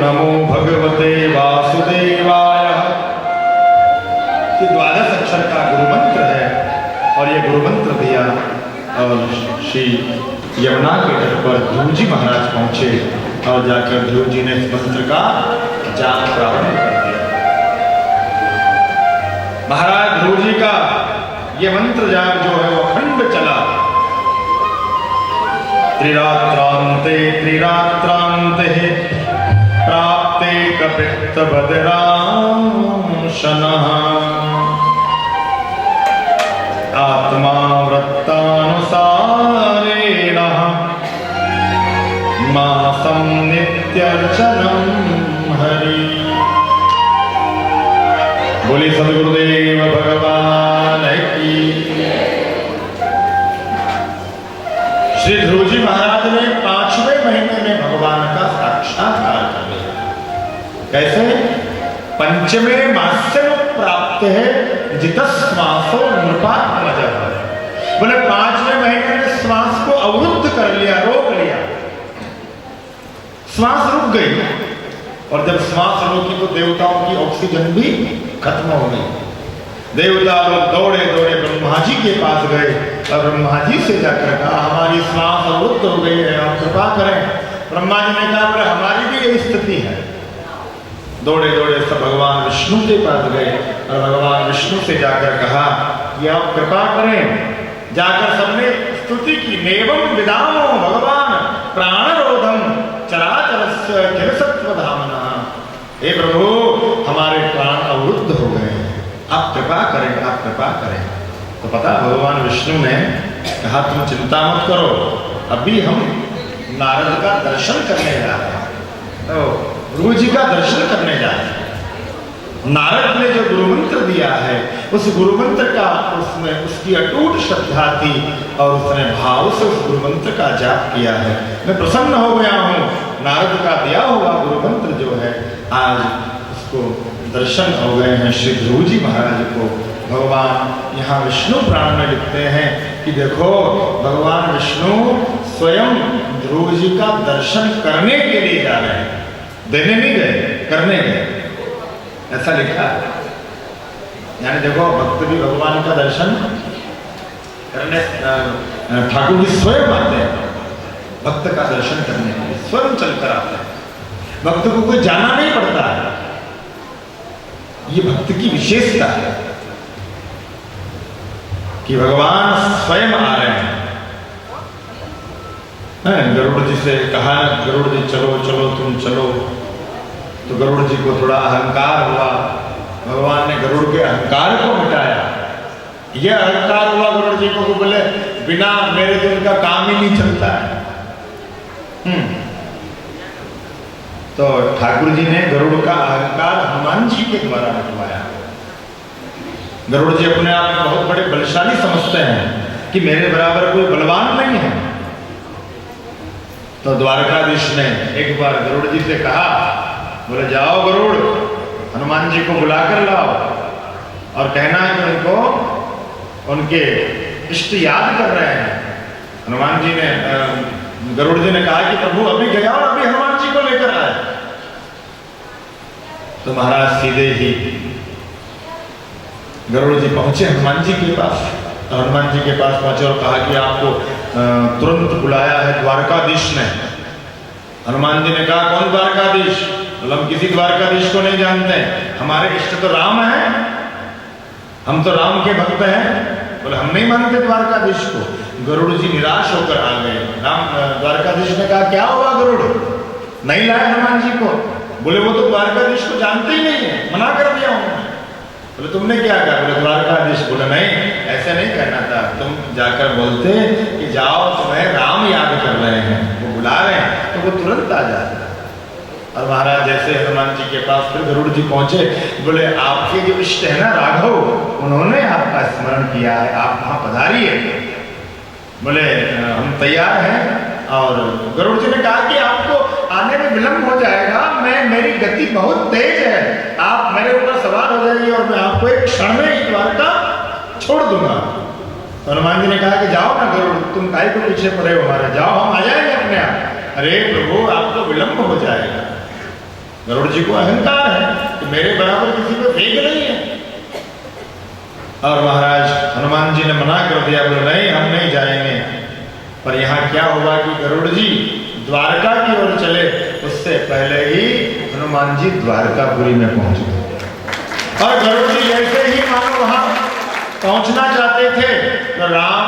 नमो भगवते वासुदेवाय। ये 12 अक्षर का गुरु मंत्र है और ये गुरु मंत्र दिया और श्री यमुना के तट पर ध्रुव जी महाराज पहुंचे और जाकर ध्रुव जी ने इस मंत्र का जाप प्रारंभ कर दिया। महाराज ध्रुव जी का ये मंत्र जाप जो है वो अखंड चला। त्रिरात्रांते त्रिरात्रांते प्राप्ते कपित्त बदराशनः आत्मा वृत्तानुसारेण मासं नित्यर्चनं हरि। बोली सद्गुरुदेव भगवान की। श्री ध्रुव जी महाराज ने 5वें महीने में भगवान का साक्षात्कार कर लिया। कैसे? पंचमे मास्य प्राप्त है जितस्वासो नृपात्मजः। बोले 5वें महीने में श्वास को अवरुद्ध कर लिया, रोक लिया, श्वास रुक गई। और जब श्वास रोकी तो देवताओं की ऑक्सीजन भी खत्म हो गई। देवता लोग दौड़े दौड़े ब्रह्मा जी के पास गए और ब्रह्मा जी से जाकर कहा हमारी श्वास अवरुद्ध हो गई है, आप कृपा करें। ब्रह्मा जी ने कहा बोले हमारी भी यही स्थिति है। दौड़े दौड़े सब भगवान विष्णु के पास गए और भगवान विष्णु से जाकर कहा कि आप कृपा करें। जाकर सबने स्तुति की। नेवम विदामो भगवान प्राणरोधम चराचरस्य खिलसत्वधामना। हे प्रभु हमारे प्राण अवरुद्ध हो गए हैं, आप कृपा करें, आप कृपा करें। तो पता भगवान विष्णु ने कहा तुम चिंता मत करो, अभी हम नारद का दर्शन करने जा रहे हैं। तो गुरु जी का दर्शन करने जा रहे हैं। नारद ने जो गुरु मंत्र दिया है उस गुरु मंत्र का उसमें उसकी अटूट श्रद्धा थी और उसने भाव से उस गुरु मंत्र का जाप किया है। मैं प्रसन्न हो गया हूँ। नारद का दिया हुआ गुरु मंत्र जो है आज उसको दर्शन हो गए हैं श्री ध्रुव जी महाराज को। भगवान यहाँ विष्णु पुराण में लिखते हैं कि देखो भगवान विष्णु स्वयं ध्रुव जी का दर्शन करने के लिए जा रहे हैं, देने नहीं गए, करने गए, ऐसा लिखा है। यानी देखो भक्त भी भगवान का दर्शन करने ठाकुर जी स्वयं आते हैं भक्त का दर्शन करने के लिए, स्वयं चलकर आते हैं। भक्त को कोई जाना नहीं पड़ता है। ये भक्त की विशेषता है कि भगवान स्वयं आ रहे हैं। गरुड़ जी से कहा गरुड़ जी चलो चलो तुम चलो, तो गरुड़ जी को थोड़ा अहंकार हुआ। भगवान ने गरुड़ के अहंकार को मिटाया। यह अहंकार हुआ गरुड़ जी को बोले बिना मेरे तो उनका काम ही नहीं चलता है। तो ठाकुर जी ने गरुड़ का अहंकार हनुमान जी के द्वारा मिटवाया। गरुड़ जी अपने आप में बहुत बड़े बलशाली समझते हैं कि मेरे बराबर कोई बलवान नहीं है। तो द्वारकाधीश ने एक बार गरुड़ जी से कहा बोले जाओ गरुड़ हनुमान जी को बुलाकर लाओ और कहना है कि उनको उनके इष्ट याद कर रहे हैं। हनुमान जी ने गरुड़ जी ने कहा कि प्रभु अभी गया और अभी हनुमान जी को लेकर आए। तो महाराज सीधे ही गरुड़ जी पहुंचे हनुमान जी के पास। तो हनुमान जी के पास पहुंचे और कहा कि आपको तुरंत बुलाया है द्वारकाधीश ने। हनुमान जी ने कहा कौन द्वारकाधीश? बोले हम किसी द्वारकाधीश को नहीं जानते, हमारे इष्ट तो राम है, हम तो राम के भक्त हैं। बोले हम नहीं मानते द्वारकाधीश को। गरुड़ जी निराश होकर आ गए। द्वारकाधीश ने कहा क्या हुआ गरुड़, नहीं लाए हनुमान जी को? बोले वो तो द्वारकाधीश को जानते ही नहीं है, मना कर दिया उन्होंने। बोले तुमने क्या कहा? बोले द्वारकाधीश। बोले नहीं ऐसे नहीं कहना था, तुम जाकर बोलते कि जाओ तुम्हें राम याद कर रहे हैं, वो बुला रहे हैं, तो वो तुरंत आ जाता। और महाराज जैसे हनुमान जी के पास फिर गरुड़ जी पहुंचे, बोले आपके जो इष्ट है ना राघव, उन्होंने आपका स्मरण किया है, आप वहां पधारिए। बोले हम तैयार हैं। और गरुड़ जी ने कहा कि आपको आने में विलंब हो जाएगा, मेरी गति बहुत तेज है, आप मेरे ऊपर सवार हो जाइए और मैं आपको एक क्षण में ही द्वारका छोड़ दूंगा। तो हनुमान जी ने कहा कि जाओ ना गरुड़, तुम काहे को पीछे पड़े हो हमारे, जाओ हम आ जाएंगे अपने आप। अरे प्रभु आपको विलंब हो जाएगा। गरुड़ जी को अहंकार है कि मेरे बराबर किसी में वेग नहीं है। और महाराज हनुमान जी ने मना कर दिया, बोले नहीं हम नहीं जाएंगे। पर यहाँ क्या हुआ कि गरुड़ जी द्वारका की ओर चले, उससे पहले ही हनुमान जी द्वारकापुरी में पहुंच गए। और गरुड़ जी जैसे ही मानो वहां पहुंचना चाहते थे तो राम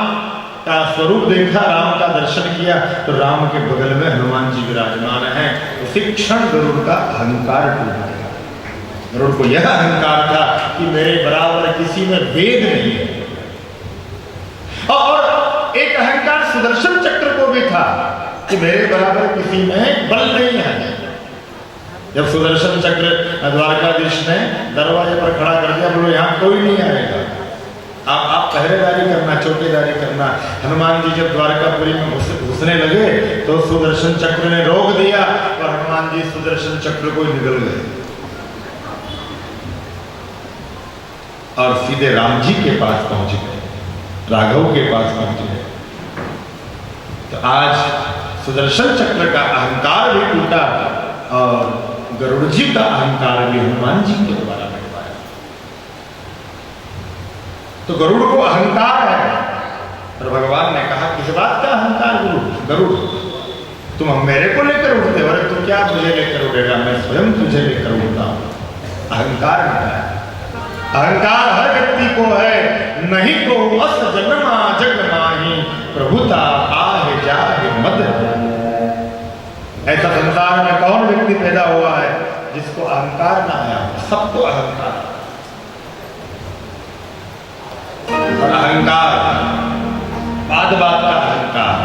का स्वरूप देखा, राम का दर्शन किया, तो राम के बगल में हनुमान जी विराजमान है। उसी क्षण गरुड़ का अहंकार टूट गया। गरुड़ को यह अहंकार था कि मेरे बराबर किसी में वेद नहीं है। और एक अहंकार सुदर्शन चक्र को भी था कि मेरे बराबर किसी में बल नहीं है। जब सुदर्शन चक्र द्वारकाधीश ने दरवाजे पर खड़ा कर दिया, बोलो यहाँ कोई नहीं आएगा, आप पहरेदारी करना, चौकीदारी करना। हनुमान जी जब द्वारकापुरी में घुसने लगे तो सुदर्शन चक्र ने रोक दिया और हनुमान जी सुदर्शन चक्र को निगल गए और सीधे राम जी के पास पहुंच गए, राघव के पास पहुंच गए। तो आज सुदर्शन चक्र का अहंकार भी टूटा और गरुड़ जी का अहंकार भी हनुमान जी के द्वारा मिटवाया। तो गरुड़ को अहंकार है, और भगवान ने कहा किस बात का अहंकार गरुड़, तुम मेरे को लेकर उड़ते हो, अरे तू क्या मुझे लेकर उड़ेगा, मैं स्वयं तुझे लेकर उड़ता हूं। अहंकार मिटाया। अहंकार हर व्यक्ति को है, नहीं को अस जन्मा जग माही, प्रभुता आहे जाहे मद। ऐसा संसार में कौन व्यक्ति पैदा हुआ है जिसको अहंकार ना आया? सबको अहंकार। और अहंकार बात बात का अहंकार,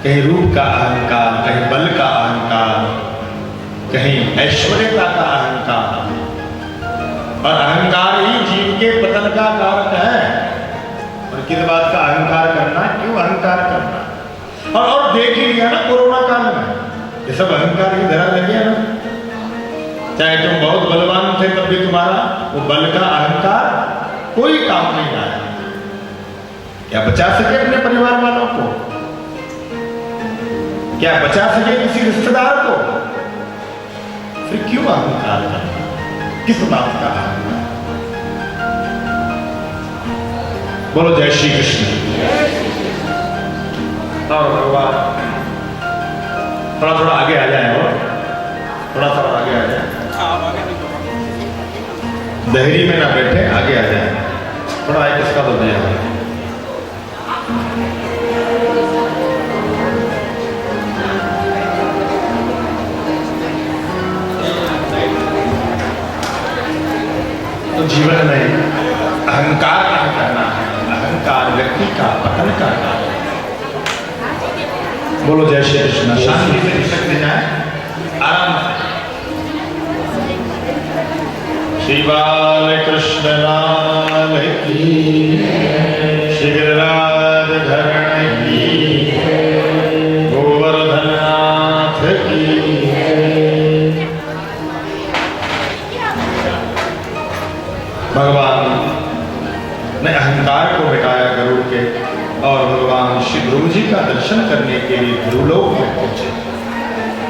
कहीं रूप का अहंकार, कहीं बल का अहंकार, कहीं ऐश्वर्यता का अहंकार। और अहंकार ही जीव के पतन का कारक है। और किस बात का अहंकार करना, क्यों अहंकार करना? और देख ही लिया ना कोरोना काल में, ये सब अहंकार की धरा लग गया ना। चाहे तुम बहुत बलवान थे तब भी तुम्हारा वो बल का अहंकार कोई काम नहीं आया। क्या बचा सके अपने परिवार वालों को? क्या बचा सके किसी रिश्तेदार को? फिर क्यों अहंकार करना? किस बात का अहंकार? बोलो जय श्री कृष्ण। और भगवान थोड़ा थोड़ा आगे आ जाए, और थोड़ा सा आगे आ जाए, दहरी में ना बैठे, आगे आ जाए थोड़ा। एक इसका तो दिया तो जीवन में अहंकार नहीं करना है। अहंकार व्यक्ति का पतन का कारण। बोलो जय श्री कृष्ण। शांति से सकते जाए, आराम से। श्री बाल कृष्ण लाल की, श्री गिरिराज धरण की, गोवर्धन नाथ की। भगवान ने अहंकार को मिटाया गरुड़ के, और भगवान श्री ध्रुव जी का दर्शन करने के लिए ध्रुवलोक में पहुंचे।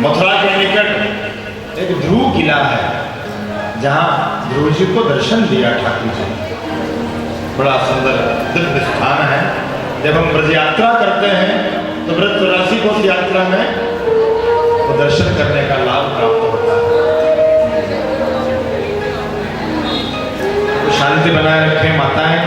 मथुरा के निकट एक ध्रुव किला है, जहां ध्रुव जी को दर्शन दिया ठाकुर जी। बड़ा सुंदर दिव्य स्थान है। जब हम ब्रज यात्रा करते हैं तो व्रत 84 कोस यात्रा में वो दर्शन करने का लाभ प्राप्त होता है। शांति बनाए रखें माताएं।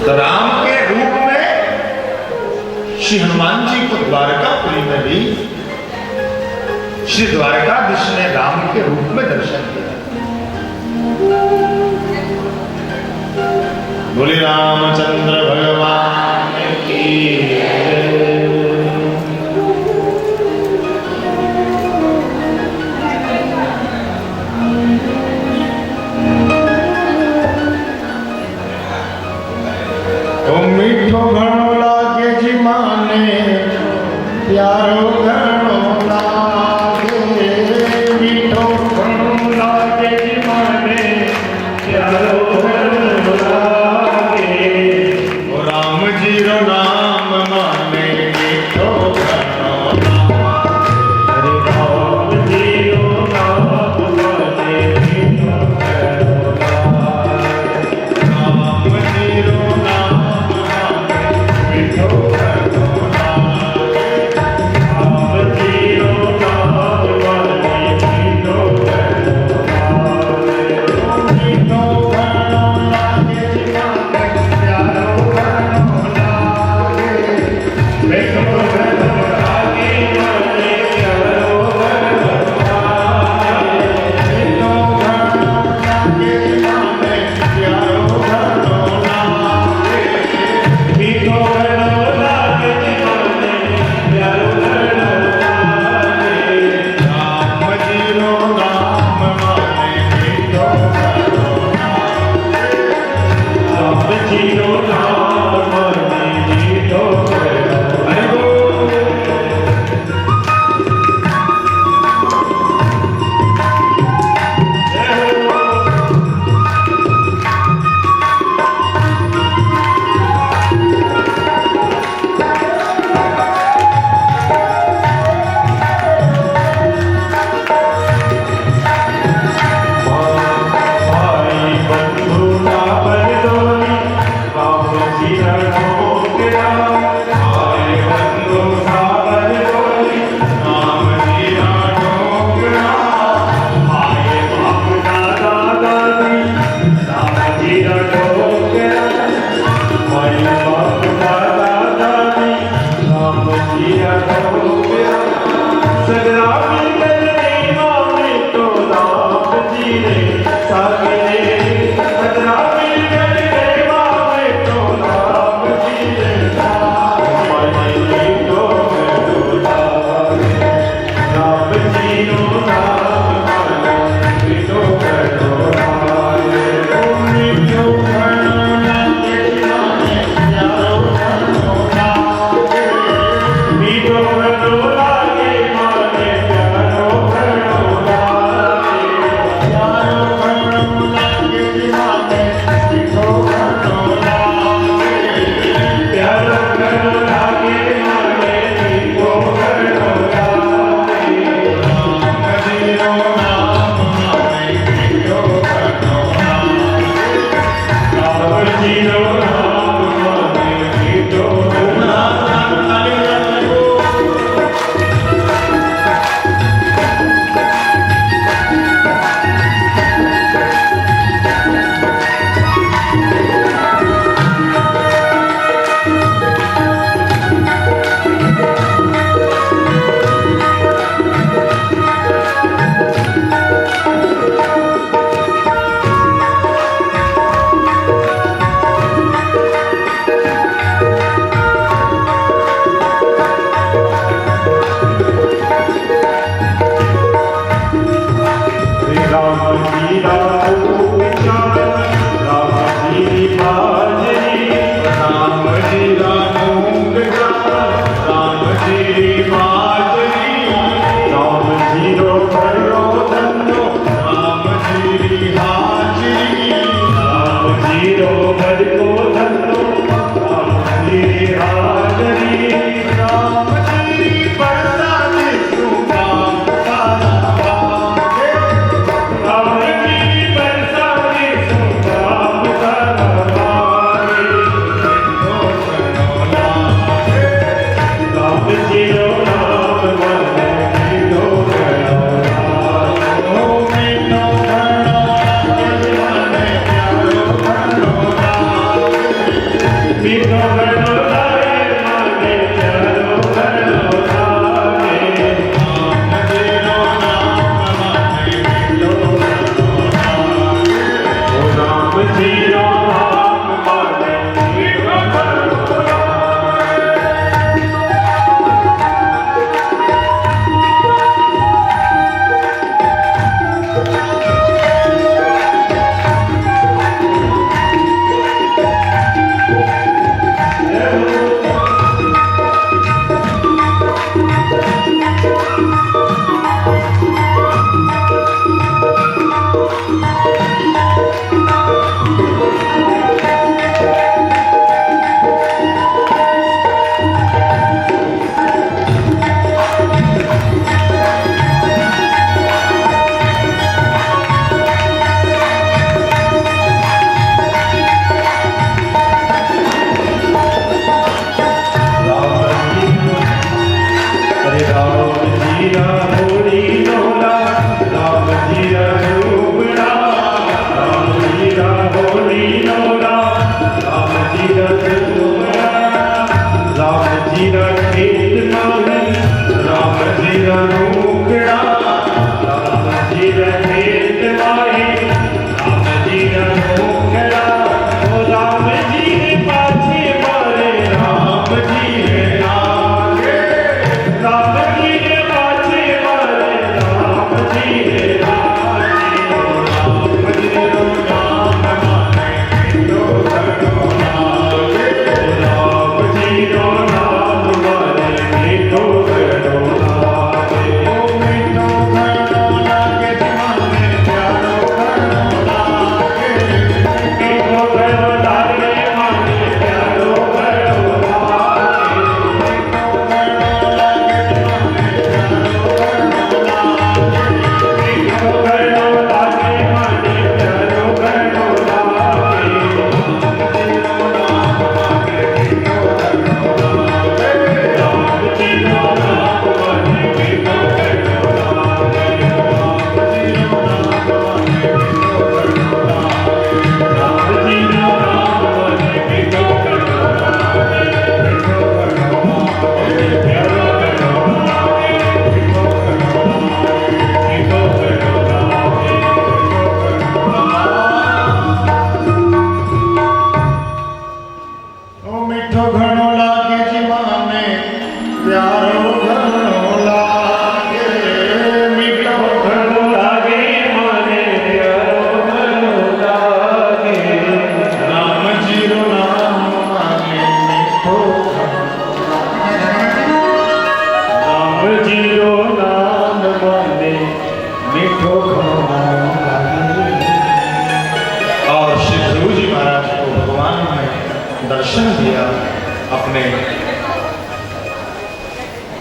तो राम के रूप में श्री हनुमान जी को द्वारकापुरी में भी श्री द्वारकाधीश ने राम के रूप में दर्शन किया। बोले रामचंद्र भगवान की। मीठो घणो लागे जी माने, प्यारो घणो लागे। मीठो घणो लागे जी माने, प्यारो घणो लागे। राम जी रो नाम माने,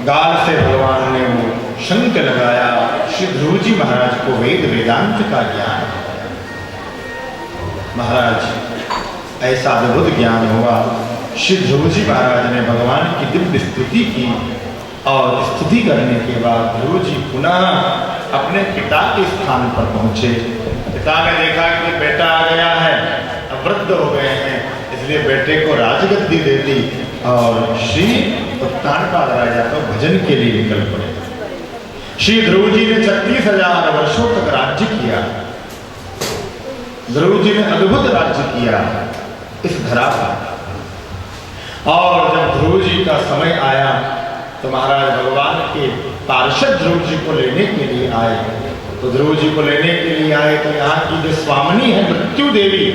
गाल से भगवान ने वो शंख लगाया। श्री ध्रुव जी महाराज को वेद वेदांत का ज्ञान। महाराज ऐसा अद्भुत ज्ञान हुआ। श्री ध्रुव जी महाराज ने भगवान की दिव्य स्तुति की और स्तुति करने के बाद ध्रुव जी पुनः अपने पिता के स्थान पर पहुंचे। पिता ने देखा कि बेटा आ गया है, अब वृद्ध हो गए हैं, इसलिए बेटे को राजगद्दी दे दी और श्री उत्तानपाद राजा को भजन के लिए निकल पड़े। श्री ध्रुव जी ने 36,000 वर्षों तक राज्य किया। ध्रुव जी ने अद्भुत राज्य किया इस धरा पर। और जब ध्रुव जी का समय आया तो महाराज भगवान के पार्षद ध्रुव जी को लेने के लिए आए। तो ध्रुव जी को लेने के लिए आए तो यहाँ की जो स्वामिनी है मृत्यु देवी,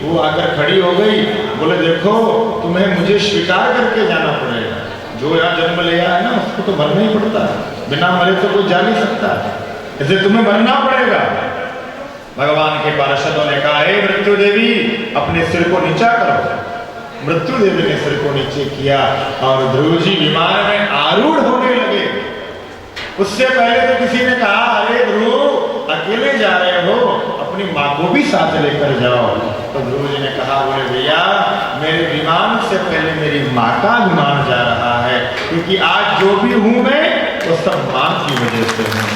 वो आकर खड़ी हो गई। बोले देखो तुम्हें मुझे स्वीकार करके जाना पड़ेगा। जो यहाँ जन्म लिया है ना उसको तो मरना ही पड़ता है, बिना मरे तो कोई जा नहीं सकता, इसलिए तुम्हें मरना पड़ेगा। भगवान के पार्षदों ने कहा हे मृत्यु देवी अपने सिर को नीचा करो। मृत्यु देवी ने सिर को नीचे किया और ध्रुव जी विमान में आरूढ़ होने लगे। उससे पहले तो किसी ने कहा अरे ध्रुव अकेले जा रहे हो, अपनी माँ को भी साथ लेकर जाओ। तो ध्रुव जी ने कहा बोले भैया मेरे विमान से पहले मेरी माँ का विमान जा रहा है, क्योंकि आज जो भी हूं मैं वो सब माँ की वजह से हूँ।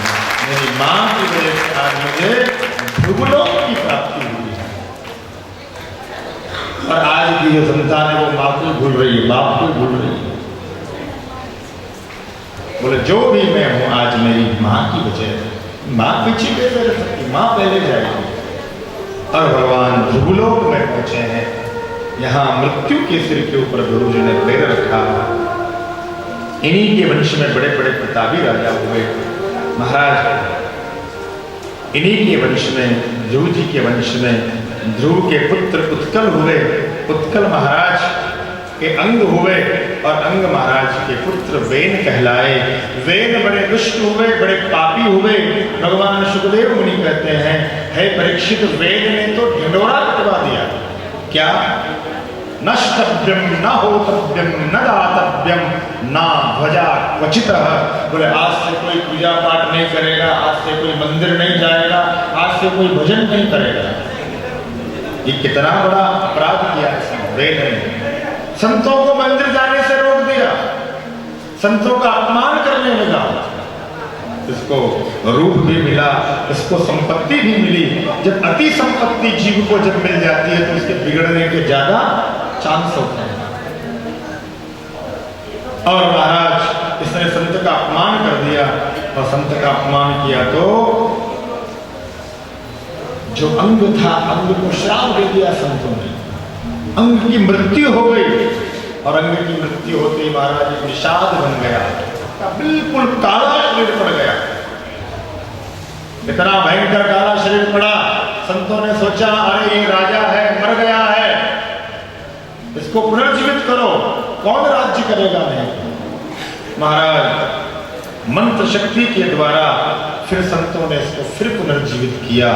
मेरी माँ की वजह से आज मुझे ध्रुवलोक की प्राप्ति हुई है। और आज की जो संतान है वो माँ को भूल रही है, बाप को भूल रही है। बोले जो भी मैं हूं आज मेरी माँ की वजह है। माँ पीछे कैसे रह सकती, माँ पहले जाएगी। और भगवान ध्रुवलोक में पहुंचे हैं। यहाँ मृत्यु के सिर के ऊपर गुरु जी ने पैर रखा। इन्हीं के वंश में बड़े बड़े प्रतापी राजा हुए। महाराज इन्हीं के वंश में, ध्रुव जी के वंश में ध्रुव के पुत्र उत्कल हुए। उत्कल महाराज के अंग हुए और अंग महाराज के पुत्र वेन कहलाए। वेन बड़े दुष्ट हुए, बड़े पापी हुए। भगवान सुखदेव मुनि कहते हैं हे परीक्षित वेन ने तो ढिंडोरा कटवा दिया। क्या नष्टव्यम न होतव्यम न दातव्यम न ध्वजा क्वचित। बोले आज से कोई पूजा पाठ नहीं करेगा, आज से कोई मंदिर नहीं जाएगा, आज से कोई भजन नहीं करेगा। ये कितना बड़ा अपराध किया वेन ने। संतों को मंदिर जाने से रोक दिया, संतों का अपमान करने लगा। इसको रूप भी मिला, इसको संपत्ति भी मिली। जब अति संपत्ति जीव को जब मिल जाती है तो इसके बिगड़ने के ज्यादा चांस होते हैं। और महाराज इसने संत का अपमान कर दिया और संत का अपमान किया तो जो अंग था अंग को श्राप दे दिया संतों ने। अंग की मृत्यु हो गई और अंग की मृत्यु होते ही महाराज एक निषाद बन गया, बिल्कुल काला शरीर पड़ गया। इतना भयंकर काला शरीर पड़ा, संतों ने सोचा अरे ये राजा है, मर गया है, इसको पुनर्जीवित करो, कौन राज्य करेगा नहीं। महाराज मंत्र शक्ति के द्वारा फिर संतों ने इसको फिर पुनर्जीवित किया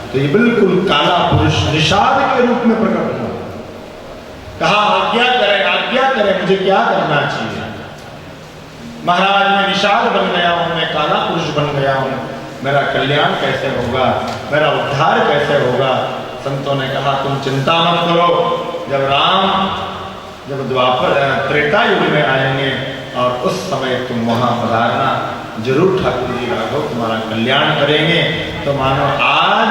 तो ये बिल्कुल काला पुरुष निषाद के रूप में प्रकट हुआ। कहा आज्ञा करें मुझे क्या करना चाहिए। महाराज मैं निषाद बन गया हूं, मैं काला पुरुष बन गया हूं, मेरा कल्याण कैसे होगा, मेरा उद्धार कैसे होगा। संतों ने कहा तुम चिंता मत करो, जब द्वापर त्रेता युग में आएंगे और उस समय तुम वहां पधारना, जरूर ठाकुर जी राघव तुम्हारा कल्याण करेंगे। तो मानो आज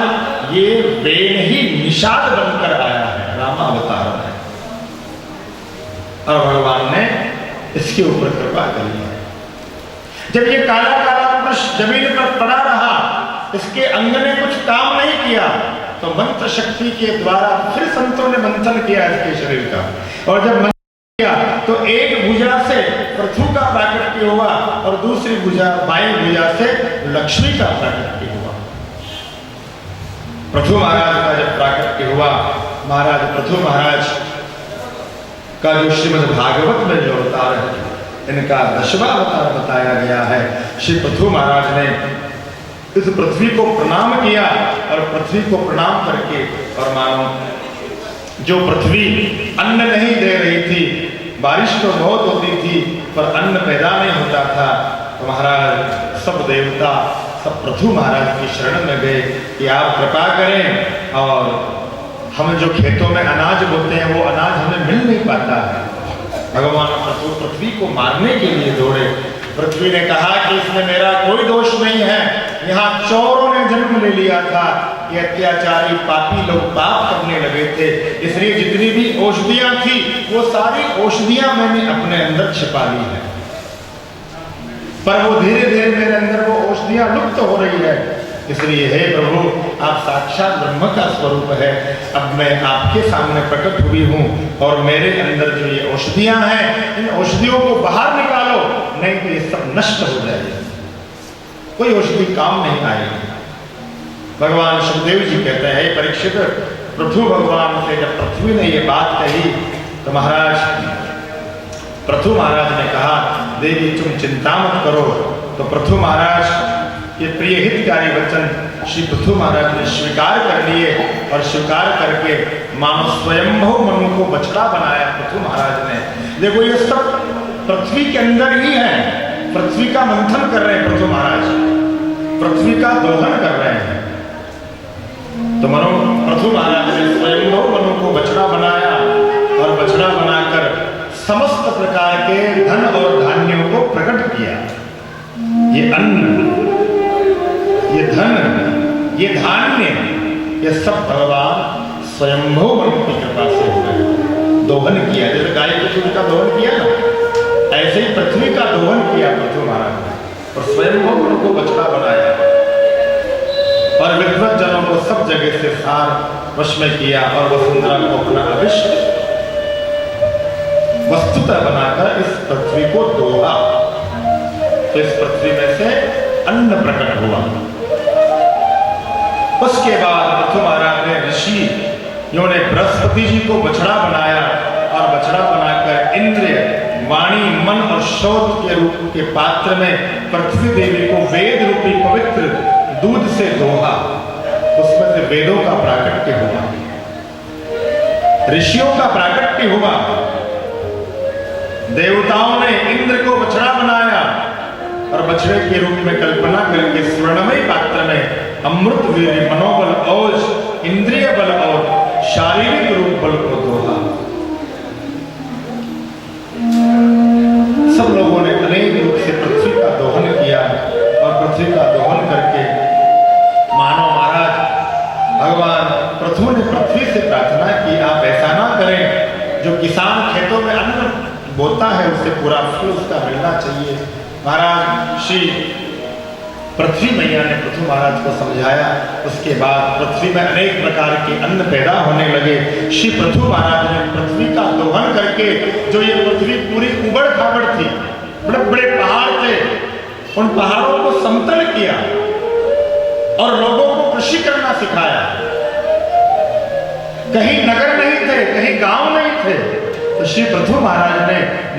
ये वेन ही निषाद बनकर आया है, रामा अवतार है। और भगवान ने इसके ऊपर कृपा कर ली। जब ये काला काला पुरुष जमीन पर पड़ा रहा, इसके अंग ने कुछ काम नहीं किया, तो मंत्र शक्ति के द्वारा फिर संतों ने मंथन किया इसके शरीर का। और जब मंथन किया तो एक भुजा से पृथु का प्राकट्य हुआ और दूसरी भुजा बाएं भुजा से लक्ष्मी का प्राकट्य हुआ। पृथु महाराज का जब प्राकट्य हुआ, महाराज पृथु महाराज का जो श्रीमद् भागवत में जो अवतार है, इनका 10वां अवतार बताया गया है। श्री पृथु महाराज ने इस पृथ्वी को प्रणाम किया और पृथ्वी को प्रणाम करके, और मानो जो पृथ्वी अन्न नहीं दे रही थी, बारिश तो बहुत होती थी पर अन्न पैदा नहीं होता था, सब देवता सब पृथु महाराज की शरण में गए कि आप कृपा करें और हम जो खेतों में अनाज बोते हैं वो अनाज हमें मिल नहीं पाता है। भगवान पृथ्वी को मारने के लिए दौड़े। पृथ्वी ने कहा कि इसमें मेरा कोई दोष नहीं है, यहाँ चोरों ने जन्म ले लिया था, ये अत्याचारी पापी लोग पाप करने लगे थे, इसलिए जितनी भी औषधियां थी वो सारी औषधियां मैंने अपने अंदर छिपा ली है, पर वो धीरे धीरे मेरे अंदर वो औषधियां लुप्त हो रही है। इसलिए हे प्रभु, आप साक्षात ब्रह्म का स्वरूप है, अब मैं आपके सामने प्रकट हुई हूँ और मेरे अंदर जो ये औषधियां हैं इन औषधियों को बाहर निकालो, नहीं तो ये सब नष्ट हो जाएगा, कोई औषधि काम नहीं आएगी। भगवान सुखदेव जी कहते हैं, परीक्षित, पृथु भगवान से जब पृथ्वी ने ये बात कही तो पृथु महाराज ने कहा, देवी तुम चिंता मत करो। तो पृथु महाराज ये प्रिय हितकारी वचन श्री पृथु महाराज ने स्वीकार कर लिए और स्वीकार करके मानो स्वयंभू मनु को बछड़ा बनाया पृथु महाराज ने। देखो ये सब पृथ्वी के अंदर ही है, पृथ्वी का मंथन कर रहे हैं पृथु महाराज, पृथ्वी का दोहन कर रहे हैं। तो पृथु महाराज ने स्वयंभू मनु को बछड़ा बनाया और बछड़ा बनाकर समस्त प्रकार के धन और धान्यों को प्रकट किया। ये अन्न, ये धन, ये धान्य, ये सब भगवान स्वयंभू मनु की कृपा से हो गए। दोहन किया, जैसे गाय के दूध का दोहन किया ना, ऐसे ही पृथ्वी का दोहन किया पृथु महाराज ने और स्वयंभू मनु को बछड़ा बनाया और विद्वत जनों को सब जगह से सार वश में किया और वसुंधरा को अपना अभिष्ट वस्तुतः बनाकर इस पृथ्वी को दोहा। तो इस पृथ्वी में से अन्न प्रकट हुआ। उसके बाद पृथु महाराज ने ऋषियों ने बृहस्पति जी को बछड़ा बनाया और बछड़ा बनाकर इंद्रिय, वाणी, मन और शोध के रूप के पात्र में पृथ्वी देवी को वेद रूपी पवित्र दूध से दोहा। उसमें से वेदों का प्राकट्य हुआ, ऋषियों का प्राकट्य हुआ। देवताओं ने इंद्र को बछड़ा बनाया और बछड़े के रूप में कल्पना करके स्वर्णमय पात्र में अमृत, वीर्य, मनोबल, ओज, इंद्रिय बल और शारीरिक रूप बल को दोहा। सब लोगों ने अनेक रूप से पृथ्वी का दोहन किया और पृथ्वी का दोहन करके मानव महाराज भगवान पृथु ने पृथ्वी से प्रार्थना की, आप ऐसा ना करें, जो किसान खेतों में अन्न बोता है उससे पूरा फल उसका मिलना चाहिए। महाराज श्री पृथ्वी मैया ने पृथु महाराज को समझाया। उसके बाद पृथ्वी में अनेक प्रकार के अन्न पैदा होने लगे। श्री पृथु महाराज ने पृथ्वी का दोहन करके, जो ये पृथ्वी पूरी उबड़ खाबड़ थी, बड़े बड़े पहाड़ थे, उन पहाड़ों को समतल किया और लोगों को कृषि करना सिखाया। कहीं नगर नहीं थे, कहीं गांव नहीं थे, तो श्री पृथु महाराज ने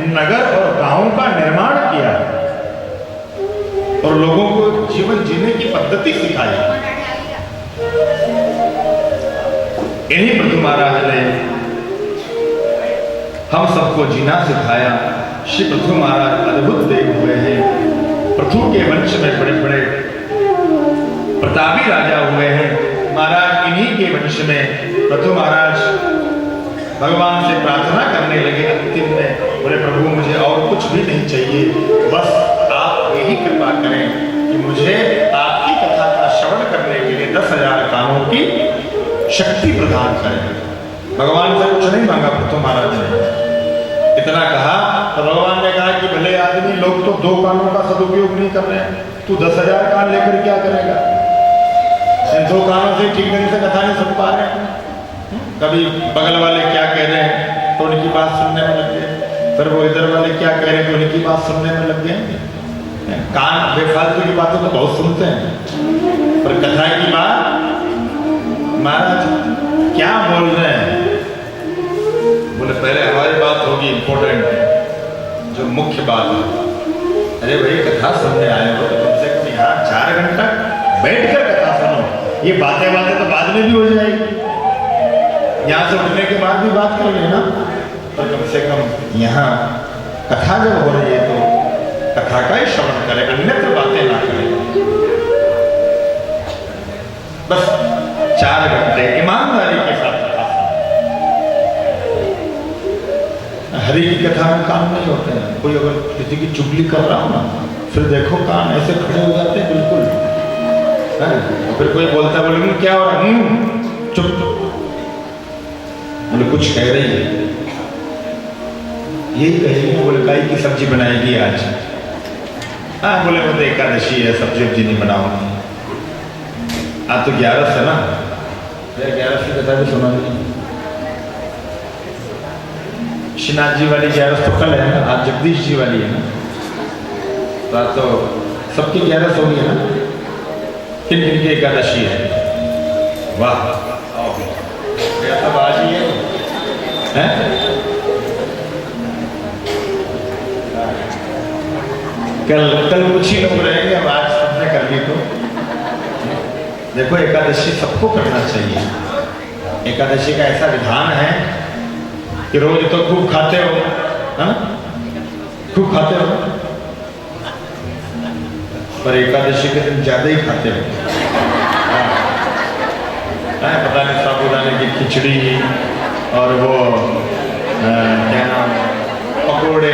नगर और गांवों का निर्माण किया और लोगों को जीवन जीने की पद्धति सिखाई। इन्हीं पृथु महाराज ने हम सबको जीना सिखाया। श्री पृथु महाराज अद्भुत देव हुए हैं। पृथु के वंश में बड़े बड़े प्रतापी राजा हुए हैं। महाराज इन्हीं के वंश में पृथु महाराज भगवान से प्रार्थना करने लगे। अंतिम में बोले, प्रभु मुझे और कुछ भी नहीं चाहिए, बस आप यही कृपा करें कि मुझे आपकी कथा का श्रवण करने के लिए 10,000 कानों की शक्ति प्रदान करें। भगवान से कुछ नहीं मांगा पृथु महाराज ने, इतना कहा तो भगवान ने कहा कि भले आदमी, लोग तो 2 कानों का सदुपयोग नहीं कर रहे हैं, तू 10,000 कान लेकर क्या करेगा? इन 2 कानों से ठीक ढंग से कथा नहीं सुन पा रहे हैं। कभी बगल वाले क्या कह रहे हैं तो उनकी बात सुनने में लग गए, फिर वो इधर वाले क्या कह रहे हैं तो उनकी बात सुनने में लग गए। कान बेफालतू की बातें तो बहुत सुनते हैं, पर कथा की बात महाराज क्या बोल रहे हैं? बोले पहले हमारी बात होगी इंपॉर्टेंट, जो मुख्य बात है। अरे भाई कथा सुनने आए हो तो कम से कम यहाँ 4 घंटा बैठकर कथा सुनो। ये बातें तो बाद में भी हो जाएगी, यहाँ से उठने के बाद भी बात कर लेना, पर कम से कम यहाँ कथा जब हो रही है तो कथा का ही श्रवण करें, अन्यत्र बातें ना करें। बस 4 घंटे ईमानदारी के साथ कथा। हरि की कथा में कान नहीं होते हैं। कोई अगर किसी की चुगली कर रहा हो ना, फिर देखो कान ऐसे खड़े हो जाते हैं बिल्कुल है। फिर कोई बोलता है, बोले क्या हो रहा है, चुप, बोले कुछ कह रही है, यही कहेगी, बोले गाय की सब्जी बनाएगी आज। हाँ बोले वो तो एकादशी है, सब्जी वब्जी नहीं बनाऊंगी। आज तो 11 है ना, 11 की कथा भी सुना नहीं। श्रीनाथ जी वाली 11 तो कल है ना, आज जगदीश जी वाली है ना, तो आज तो सबकी 11 होगी है ना। किन किन की एकादशी है? वाह, सब आज ही है। कल कुछ ही लोग रहेंगे, अब आज सबने कर ली। तो देखो एकादशी सबको करना चाहिए। एकादशी का ऐसा विधान है कि रोज तो खूब खाते हो, हाँ खूब खाते हो, पर एकादशी के दिन ज्यादा ही खाते हो। पता नहीं साबूदाने की खिचड़ी और वो क्या नाम, पकोड़े,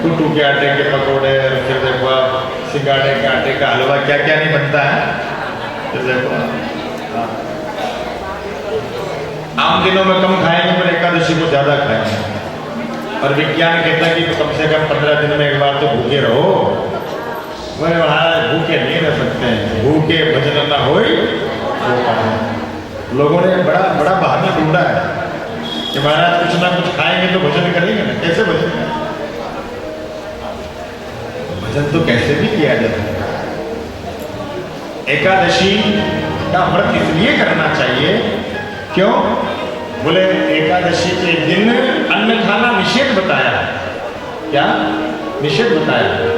टूटू के आटे के पकोड़े, फिर देखो सिंगाड़े के आटे का हलवा, क्या क्या नहीं बनता है। फिर देखो आम दिनों में कम खाएंगे, पर एकादशी को ज्यादा खाएंगे। और विज्ञान कहता है कि कम से कम 15 दिन में एक बार तो भूखे रहो। वह महाराज भूखे नहीं रह सकते हैं, भूखे भजन ना हो। लोगों ने बड़ा बड़ा बहाना ढूंढा है कि महाराज कुछ ना कुछ खाएंगे तो भजन करेंगे ना। कैसे भजन करें? भजन तो कैसे भी किया जाता है। एकादशी का व्रत इसलिए करना चाहिए, क्यों? बोले एकादशी के दिन अन्न खाना निषेध बताया है। क्या निषेध बताया है?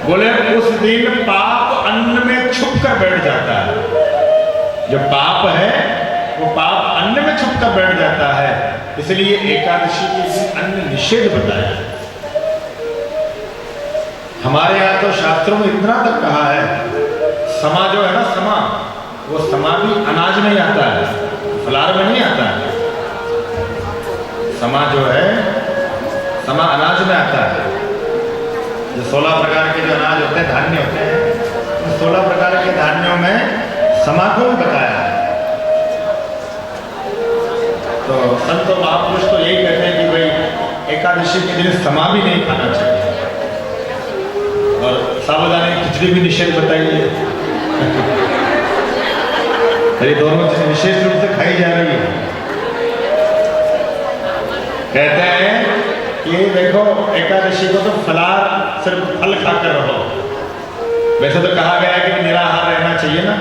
बोले उस दिन पाप अन्न में छुप कर बैठ जाता है। जो पाप है वो पाप अन्न में छुप कर बैठ जाता है, इसलिए एकादशी के दिन अन्न निषेध बताया है। हमारे यहाँ तो शास्त्रों में इतना तक कहा है, समा जो है ना, समा, वो समा भी अनाज में आता है, फलाहार में नहीं आता है। समा जो है, समा अनाज में आता है। जो 16 प्रकार के जो अनाज होते हैं, धान्य होते हैं, उन 16 प्रकार के धान्यों में समा को भी बताया है। तो संत और महापुरुष तो यही कहते हैं कि भाई एकादशी के दिन समा भी नहीं खाना चाहिए, और साबूदाने की खिचड़ी भी निषेध बताइए। ये दोनों चीज विशेष रूप से खाई जा रही है। कहते हैं कि देखो एकादशी को तो फलाहार सिर्फ फल खाकर रहो। वैसे तो कहा गया है कि निराहार रहना चाहिए ना,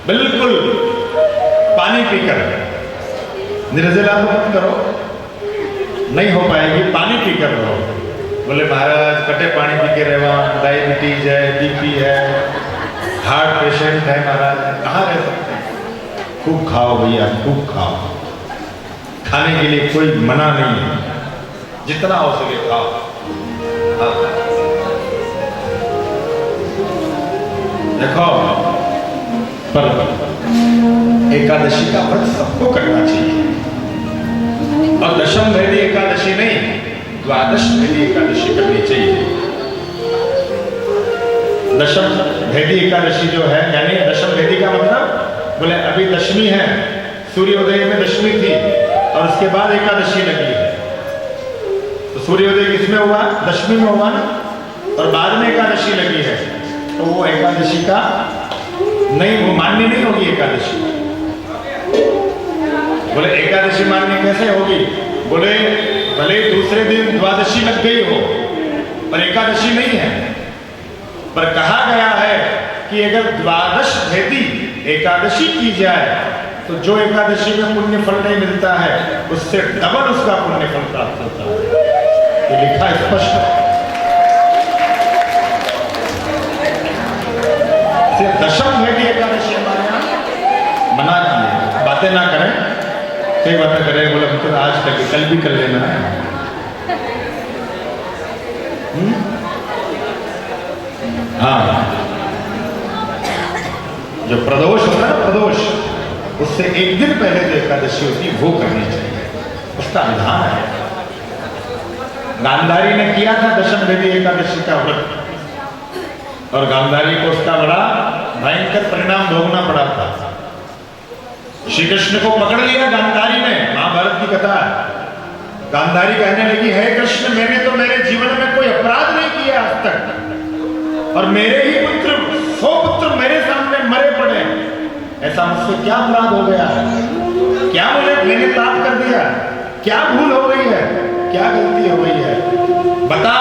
बिल्कुल पानी पीकर। निर्जला तो मत करो, नहीं हो पाएगी, पानी पीकर रहो। बोले महाराज कटे पानी पी के रहवा, डायबिटीज है, बीपी है, हार्ट पेशेंट है, महाराज कहाँ रह सकते हैं? खूब खाओ भैया, खूब खाओ। खाने के लिए कोई मना नहीं है, जितना हो सके खाओ। देखो, पर एकादशी का व्रत सबको करना चाहिए, और दशम भेदी एकादशी नहीं, द्वादश भेदी एकादशी करनी चाहिए। दशम भेदी एकादशी जो है, यानी दशम भेदी का मतलब बोले अभी दशमी है, सूर्योदय में दशमी थी और उसके बाद एकादशी लगी है। तो सूर्योदय किसमें हुआ? दशमी में हुआ ना, और बाद में एकादशी लगी है, तो वो एकादशी का नहीं, वो मान्य नहीं होगी एकादशी। बोले एकादशी मान्य कैसे होगी? बोले भले दूसरे दिन द्वादशी लग गई हो, पर एकादशी नहीं है। पर कहा गया है कि अगर द्वादश भेदी एकादशी की जाए तो जो एकादशी में पुण्य फल नहीं मिलता है, उससे डबल उसका पुण्य फल प्राप्त होता है। ये लिखा स्पष्ट है। दशम भेदी एकादशी हमारे यहाँ मना किए, बातें ना करें, कई बातें करें। बोले तो आज कर, कल भी कर लेना है। हाँ, जो प्रदोष होता है, प्रदोष, उससे एक दिन पहले जो एकादशी होती है वो करनी चाहिए, उसका विधान है। गांधारी ने किया था दशम भेदी एकादशी का व्रत, और गांधारी को उसका बड़ा भयंकर परिणाम भोगना पड़ा था। श्री कृष्ण को पकड़ लिया गांधारी ने, महाभारत की कथा है। गांधारी कहने लगी, हे कृष्ण, मैंने तो मेरे जीवन में कोई अपराध नहीं किया आज तक, और मेरे ही पुत्र 100 पुत्र मेरे सामने मरे पड़े, ऐसा मुझसे क्या अपराध हो गया है? क्या मैंने पाप कर दिया? क्या भूल हो गई है? क्या गलती हो गई है? बता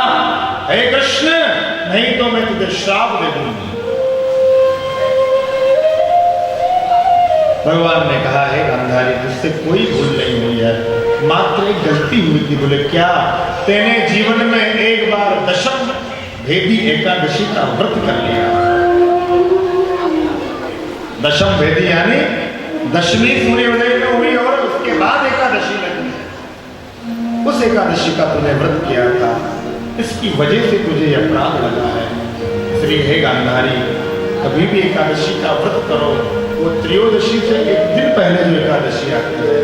हे कृष्ण, नहीं तो मैं तुझे श्राप दे दूंगी। भगवान ने कहा, है गांधारी, तुझसे कोई भूल नहीं हुई है, मात्र एक गलती हुई थी। बोले क्या? तेने जीवन में एक बार दशम भेदी एकादशी का व्रत कर लिया। दशम भेदी यानी दशमी सूर्योदय में हुई और उसके बाद एकादशी लगी, उस एकादशी का तूने व्रत किया था, इसकी वजह से तुझे यह अपराध लगा है। इसलिए हे गांधारी, कभी भी एकादशी का व्रत करो, वो त्रयोदशी से एक दिन पहले जो एकादशी आती है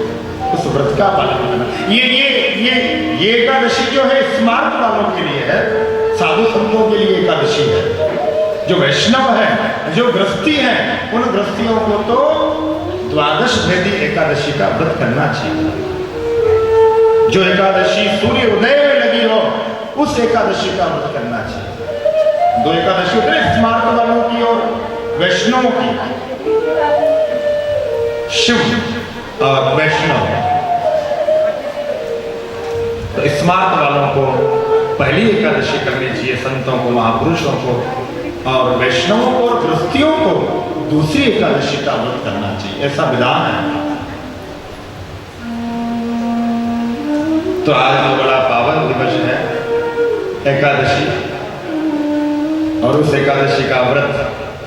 उस व्रत का पालन करना। ये एकादशी जो है स्मार्त वालों के लिए है, साधु संतों के लिए एकादशी है। जो वैष्णव है, जो गृहस्थी है, उन गृहस्थियों को तो द्वादश भेदी एकादशी का व्रत करना चाहिए। जो एकादशी सूर्य उदय में लगी हो, उस एकादशी का व्रत करना चाहिए। 2 एकादशी होते हैं, स्मार्त वालों की और वैष्णवों की। शिव और वैष्णव, तो स्मार्त वालों को पहली एकादशी करनी चाहिए, संतों को, महापुरुषों को, और वैष्णवों को और गृहस्थियों को दूसरी एकादशी का व्रत करना चाहिए, ऐसा विधान है। तो आज तो बड़ा पावन दिवस है एकादशी, और उस एकादशी का व्रत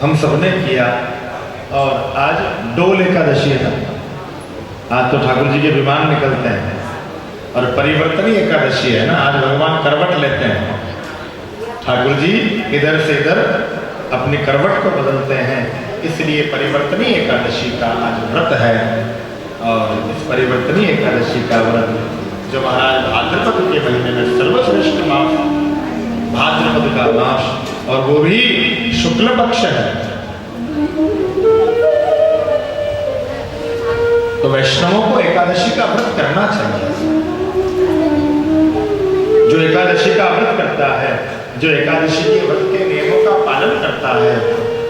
हम सबने किया। और आज डोल एकादशी है ना, आज तो ठाकुर जी के विमान निकलते हैं, और परिवर्तनी एकादशी है ना, आज भगवान करवट लेते हैं। ठाकुर जी इधर से इधर अपनी करवट को बदलते हैं, इसलिए परिवर्तनी एकादशी का आज व्रत है। और इस परिवर्तनी एकादशी का व्रत जो महाराज भाद्रपद के महीने में सर्वश्रेष्ठ मास, भाद्रपद का मास, और वो भी शुक्ल पक्ष है, तो वैष्णवों को एकादशी का व्रत करना चाहिए। जो एकादशी का व्रत करता है, जो एकादशी के व्रत के नियमों का पालन करता है,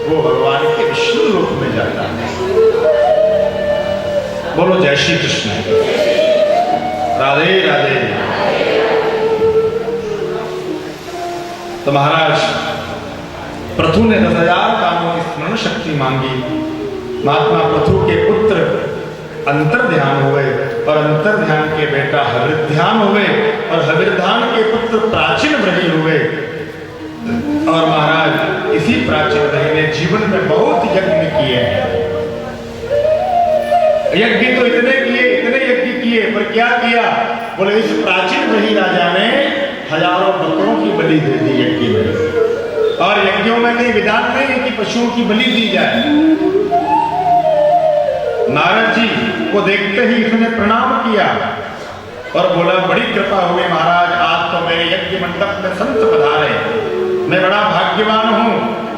वो भगवान के विष्णु लोक में जाता है। बोलो जय श्री कृष्ण, राधे राधे। तो महाराज पृथु ने 10,000 कामों की स्मरण शक्ति मांगी। महात्मा पृथु के पुत्र अंतर ध्यान हुए, और अंतर ध्यान के बेटा हविर्ध्यान हुए, और हविर्ध्यान के पुत्र प्राचीन व्रही हुए। और महाराज इसी प्राचीन व्रही ने जीवन में बहुत यज्ञ किए हैं। यज्ञ तो इतने यज्ञ किए, पर क्या किया? बोले इस प्राचीन व्रही राजा ने हजारों बकरों की बलि दे दी यज्ञ में। और यज्ञों में कोई विधान नहीं है कि पशुओं की बलि दी जाए। नारद जी को देखते ही इसने प्रणाम किया और बोला, बड़ी कृपा हुई महाराज, आज तो मेरे यज्ञ मंडप में संत पधारे, मैं बड़ा भाग्यवान हूं।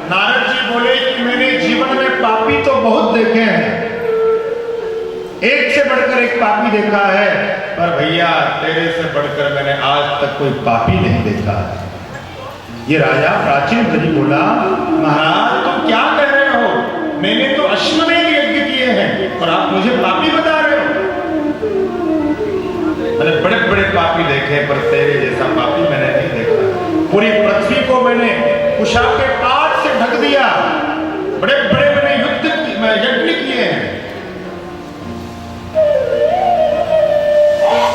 नारद जी बोले कि मैंने जीवन में पापी तो बहुत देखे हैं, एक से बढ़कर एक पापी देखा है, पर भैया तेरे से बढ़कर मैंने आज तक कोई पापी नहीं देखा। ये राजा प्राचीन व्रजी बोला, महाराज तुम क्या कह रहे हो? मैंने तो अश्वमेध यज्ञ किए हैं और आप मुझे पापी बता रहे हो? मैंने बड़े बड़े पापी देखे, पर तेरे जैसा पापी मैंने नहीं देखा। पूरी पृथ्वी को मैंने कुशा के पात से ढक दिया, बड़े बड़े मैंने यज्ञ किए हैं,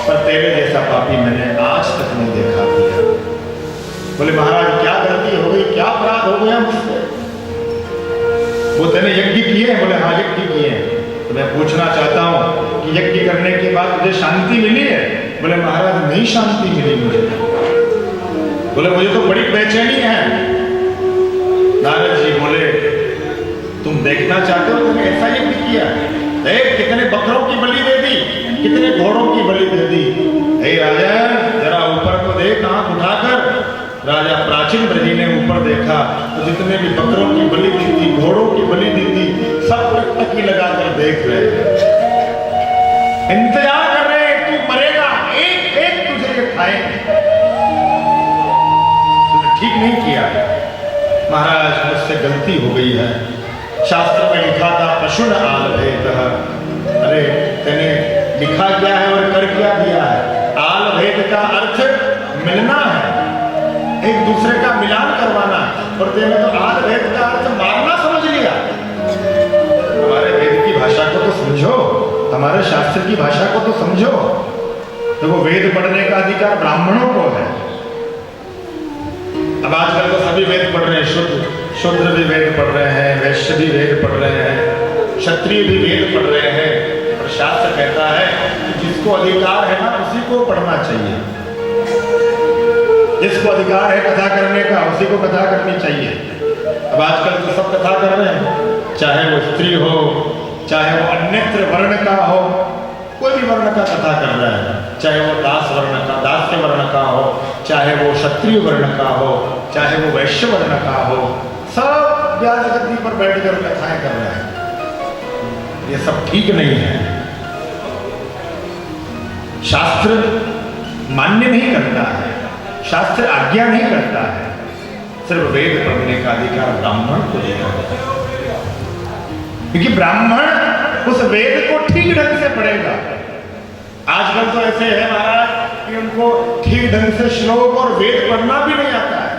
पर तेरे जैसा पापी मैंने आज तक नहीं देखा। बोले महाराज क्या गलती हो गई, क्या अपराध हो गया मुझसे? वो तेने यज्ञ किए हैं? बोले हाँ यज्ञ किए हैं। तो मैं पूछना चाहता हूँ कि यज्ञ करने के बाद तुझे शांति मिली है? बोले महाराज नहीं शांति मिली मुझे। बोले मुझे तो बड़ी बेचैनी है। नारद जी बोले तुम देखना चाहते हो, तुमने ऐसा ही किया। देख कितने बकरों की बलि दे दी, कितने घोड़ों की बलि दे दी। हे राजा जरा ऊपर को देख, आंख उठाकर। राजा प्राचीन ब्रजी ने ऊपर देखा तो जितने भी बकरों की बलि दी थी, घोड़ों की बलि दी थी, सब टकटकी लगाकर देख रहे, इंतजार कर रहे, तू मरेगा, एक एक तुझे ये खाएंगे। तूने ठीक नहीं किया महाराज, मुझसे गलती हो गई है। शास्त्र में लिखा था पशुन आल भेदः। अरे तेने लिखा क्या है और कर क्या दिया है? आल भेद का अर्थ मिलना है, एक दूसरे का मिलान करवाना, और तेने तो आल भेद का अर्थ मारना समझ लिया। हमारे वेद की भाषा को तो समझो, हमारे शास्त्र की भाषा को तो समझो। तो वो वेद पढ़ने का अधिकार ब्राह्मणों को है। अब आजकल तो सभी वेद पढ़ रहे हैं, शूद्र भी वेद पढ़ रहे हैं, वैश्य भी वेद पढ़ रहे हैं, क्षत्रिय भी वेद पढ़ रहे हैं। और शास्त्र कहता है कि जिसको अधिकार है ना उसी को पढ़ना चाहिए, जिसको अधिकार है कथा करने का उसी को कथा करनी चाहिए। अब आजकल तो सब कथा कर रहे हैं, चाहे वो स्त्री हो, चाहे वो अन्यत्र वर्ण का हो, कोई भी वर्ण का कथा कर रहा है, चाहे वो दास वर्ण का, दास्य वर्ण का हो, चाहे वो क्षत्रिय वर्ण का हो, चाहे वो वैश्य वर्ण का हो, सब व्यास गद्दी पर बैठकर कथाएं कर रहे हैं। ये सब ठीक नहीं है। शास्त्र मान्य नहीं करता है, शास्त्र आज्ञा नहीं करता है। सिर्फ वेद पढ़ने का अधिकार ब्राह्मण को दिया है, क्योंकि ब्राह्मण उस वेद को ठीक ढंग से पढ़ेगा। आजकल तो ऐसे है महाराज कि उनको ठीक ढंग से श्लोक और वेद पढ़ना भी नहीं आता है।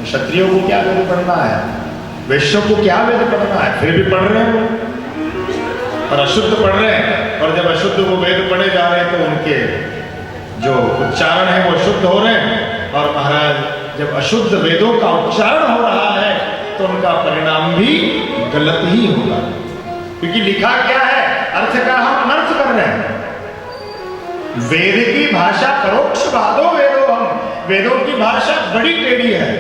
क्षत्रियों को क्या वेद पढ़ना है, वैश्यों को क्या वेद पढ़ना है, फिर भी पढ़ रहे हैं और अशुद्ध पढ़ रहे हैं। और जब अशुद्ध वो वेद पढ़े जा रहे हैं तो उनके जो उच्चारण है वो अशुद्ध हो रहे हैं। और महाराज जब अशुद्ध वेदों का उच्चारण हो रहा है तो उनका परिणाम भी गलत ही होगा, क्योंकि लिखा क्या है, अर्थ का हम अनर्थ कर रहे हैं। वेद की भाषा परोक्ष वादो वेदो हम, वेदों की भाषा बड़ी टेढ़ी है।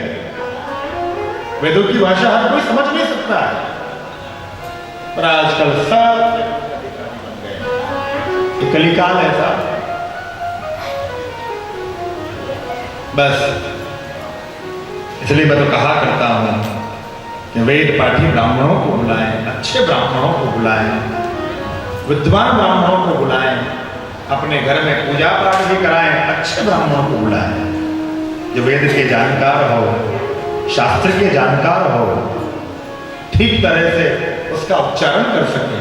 वेदों की भाषा हर कोई समझ नहीं सकता है, पर आजकल सब कलिकाल है साहब। बस इसलिए मैं तो कहा करता हूं कि वेद पाठी ब्राह्मणों को बुलाएं, अच्छे ब्राह्मणों को बुलाएं, विद्वान ब्राह्मणों को बुलाएं, अपने घर में पूजा पाठ भी कराएं, अच्छे ब्राह्मणों को बुलाएं जो वेद के जानकार हो, शास्त्र के जानकार हो, ठीक तरह से उसका उच्चारण कर सके।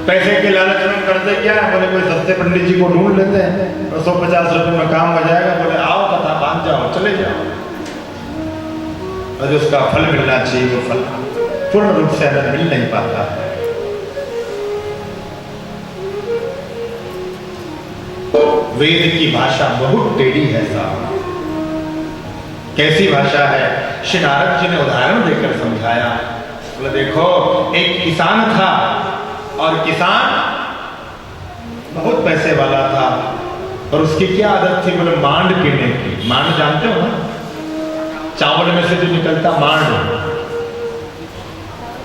पैसे के लालच में करते क्या है, बोले कोई सस्ते पंडित जी को ढूंढ लेते हैं और 150 रुपए में काम हो जाएगा, बोले आओ कथा बांध जाओ चले जाओ। और जो उसका फल मिलना चाहिए वो फल पूर्ण रूप से हमें मिल नहीं पाता। वेद की भाषा बहुत टेढ़ी है साहब। कैसी भाषा है? श्री नारद जी ने उदाहरण देकर समझाया। बोले देखो एक किसान था और किसान बहुत पैसे वाला था और उसकी क्या आदत थी? बोले मांड पीने की। मांड जानते हो ना, चावल में से जो निकलता मांड,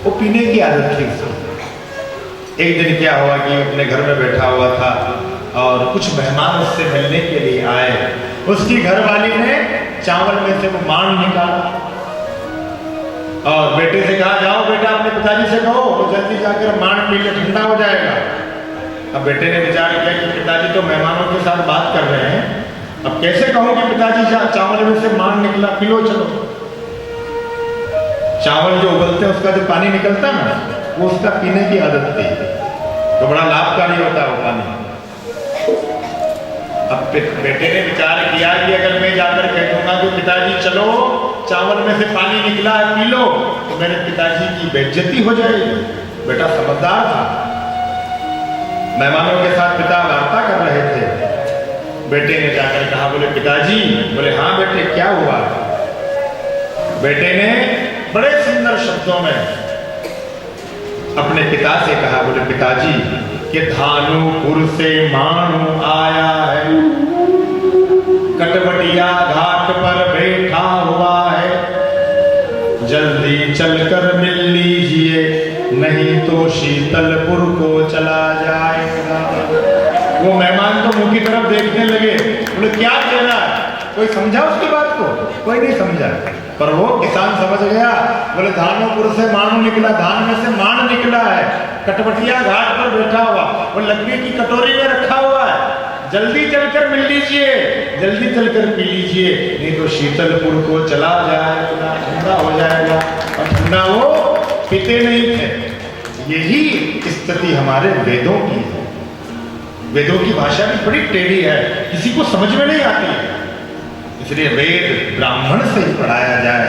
वो पीने की आदत थी उसकी। एक दिन क्या हुआ कि अपने घर में बैठा हुआ था और कुछ मेहमान उससे मिलने के लिए आए। उसकी घरवाली ने चावल में से वो मांड निकाला और बेटे से कहा जाओ बेटा अपने पिताजी से कहो वो जल्दी जाकर मांड पी ले, ठंडा हो जाएगा। अब बेटे ने विचार किया कि पिताजी तो मेहमानों के साथ बात कर रहे हैं, अब कैसे कहूं कि पिताजी चावल में से मांड निकला, पी लो चलो। चावल जो उबलते हैं उसका जो पानी निकलता है ना, वो उसका पीने की आदत थी, तो बड़ा लाभकारी होता है वो पानी। अब बेटे ने विचार किया कि अगर मैं जाकर कह दूंगा कि पिताजी चलो चावल में से पानी निकला है पी लो, तो मेरे पिताजी की बेइज्जती हो जाएगी। बेटा समझदार था, मेहमानों के साथ पिता वार्ता कर रहे थे। बेटे ने जाकर कहा, बोले पिताजी, बोले हाँ बेटे क्या हुआ? बेटे ने बड़े सुंदर शब्दों में अपने पिता से कहा, बोले पिताजी कि धानुपुर से मानू आया है, कटवटिया घाट पर बैठा हुआ है, जल्दी चल कोई समझा उसकी बात को? कोई नहीं समझा। पर वो किसान समझ गया। बोले धानोपुर से मानो निकला, धान में से मान निकला है, कटवटिया घाट पर बैठा हुआ, वो लकड़ी की कटोरी में रखा हुआ है, जल्दी चलकर मिल लीजिए, जल्दी चलकर पी लीजिए, नहीं तो शीतलपुर को चला जाएगा, ठंडा हो जाएगा। और ठंडा वो पीते नहीं थे। यही स्थिति हमारे वेदों की है। वेदों की भाषा भी बड़ी टेढ़ी है, किसी को समझ में नहीं आती है। इसलिए वेद ब्राह्मण से ही पढ़ाया जाए,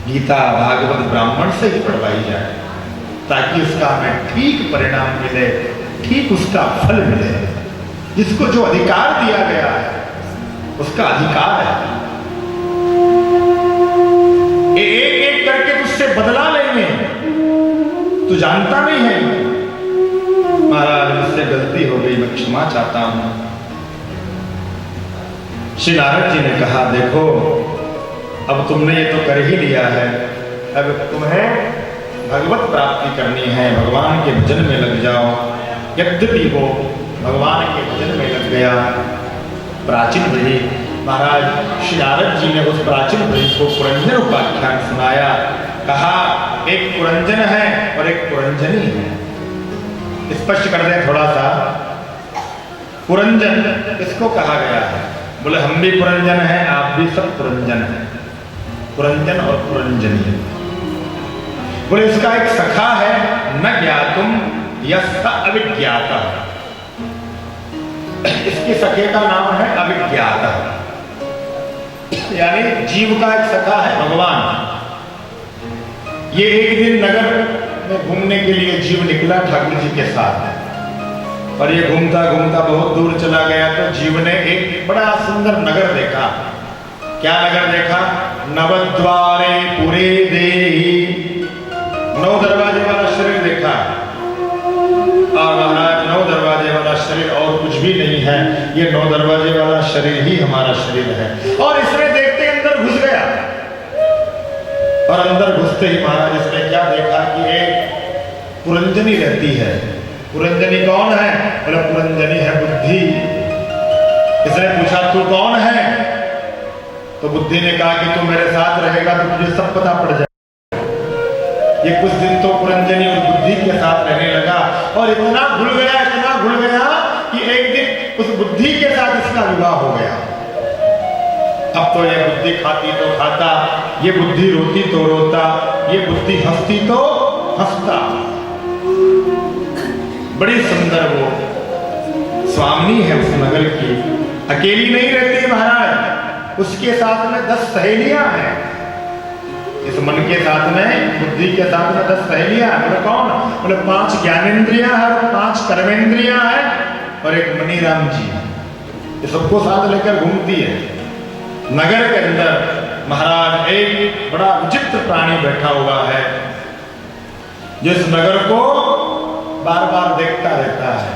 गीता भागवत ब्राह्मण से ही पढ़वाई जाए, ताकि उसका हमें ठीक परिणाम मिले, ठीक उसका फल मिले। जिसको जो अधिकार दिया गया है उसका अधिकार है। एक एक करके तुझसे बदला लेंगे, तू जानता नहीं है। महाराज मुझसे गलती हो गई, मैं क्षमा चाहता हूं। श्री नारद जी ने कहा देखो अब तुमने ये तो कर ही लिया है, अब तुम्हें भगवत प्राप्ति करनी है, भगवान के भजन में लग जाओ। यद्यपि वो भगवान के भजन में लग गया। प्राचीन ब्रज, महाराज श्री नारद जी ने उस प्राचीन ब्रज को पुरंजन उपाख्यान सुनाया। कहा एक पुरंजन है और एक पुरंजनी है। स्पष्ट कर दें थोड़ा सा, पुरंजन किसको कहा गया है? बोले हम भी पुरंजन हैं, आप भी सब पुरंजन हैं। पुरंजन और पुरंजनी। बोले इसका एक सखा है, न ज्ञातुम यस्ता अविज्ञाता। इसके सखे का नाम है अविज्ञाता, यानी जीव का एक सखा है भगवान। ये एक दिन नगर में घूमने के लिए जीव निकला ठाकुर जी के साथ, और ये घूमता घूमता बहुत दूर चला गया तो जीव ने एक बड़ा सुंदर नगर देखा। क्या नगर देखा? नवद्वारे पुरे देहि, 9 दरवाजे वाला शरीर देखा। और महाराज 9 दरवाजे वाला शरीर और कुछ भी नहीं है, ये 9 दरवाजे वाला शरीर ही हमारा शरीर है। और इसने देखते अंदर घुस गया, और अंदर घुसते ही महाराज इसने क्या देखा कि एक पुरंजनी रहती है। पुरंजनी कौन है? बोला पुरंजनी है बुद्धि। इसने पूछा तू कौन है? तो बुद्धि ने कहा कि तू मेरे साथ रहेगा तो तुझे सब पता पड़ जाएगा। ये कुछ दिन तो पुरंजनी और बुद्धि के साथ रहने लगा, और इतना घुल गया कि एक दिन उस बुद्धि के साथ इसका विवाह हो गया। अब तो ये बुद्धि खाती तो खाता, ये बुद्धि रोती तो रोता, ये बुद्धि हंसती तो हंसता। बड़ी सुंदर वो स्वामी है उस नगर की। अकेली नहीं रहती महाराज, उसके साथ में 10 सहेलियां हैं। इस मन के साथ में, बुद्धि के साथ में 10 सहेलियां। बोले कौन? बोले 5 ज्ञानेंद्रियां हैं, 5 कर्मेंद्रियां हैं, और एक मनीराम जी। ये सबको साथ लेकर घूमती है नगर के अंदर। महाराज एक बड़ा विचित्र प्राणी बैठा हुआ है, जिस नगर को बार बार देखता रहता है,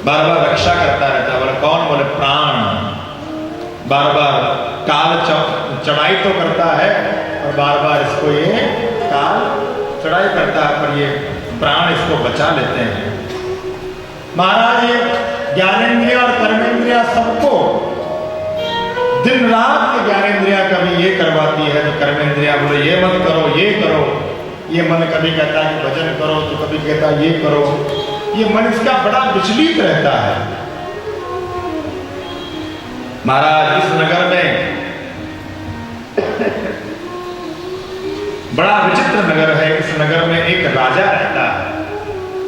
बार बार रक्षा करता रहता है। बोले कौन? बोले प्राण। बार बार काल चढ़ाई तो करता है, और बार बार इसको ये काल चढ़ाई करता है, पर ये प्राण इसको बचा लेते हैं। महाराज ये ज्ञानेंद्रिया और कर्मेंद्रिया सबको दिन रात ये ज्ञानेंद्रिया कभी ये करवाती है तो कर्मेंद्रिया बोले ये मत करो, ये करो। ये मन कभी कहता है कि भजन करो, तो कभी कहता है ये करो। ये मन इसका बड़ा विचलित रहता है। महाराज इस नगर में बड़ा विचित्र नगर है। इस नगर में एक राजा रहता है,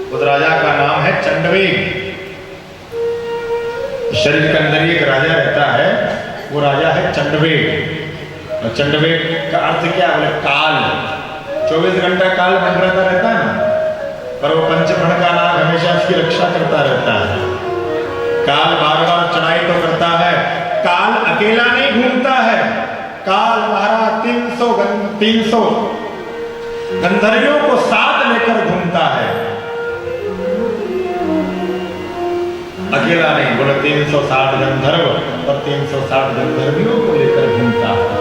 उस राजा का नाम है चंडवेग। शरीर के अंदर एक राजा रहता है, वो राजा है चंडवेग। और चंडवेग का अर्थ क्या? बोले काल। 24 घंटा काल मंडराता रहता है ना, पर वो पंचमण का नाम हमेशा उसकी रक्षा करता रहता है। काल बार बार चढ़ाई तो करता है। काल अकेला नहीं घूमता है, काल महाराज 300 गंधर्वियों को साथ लेकर घूमता है। अकेला नहीं, बोले 360 गंधर्व और 360 गंधर्वियों को लेकर घूमता है।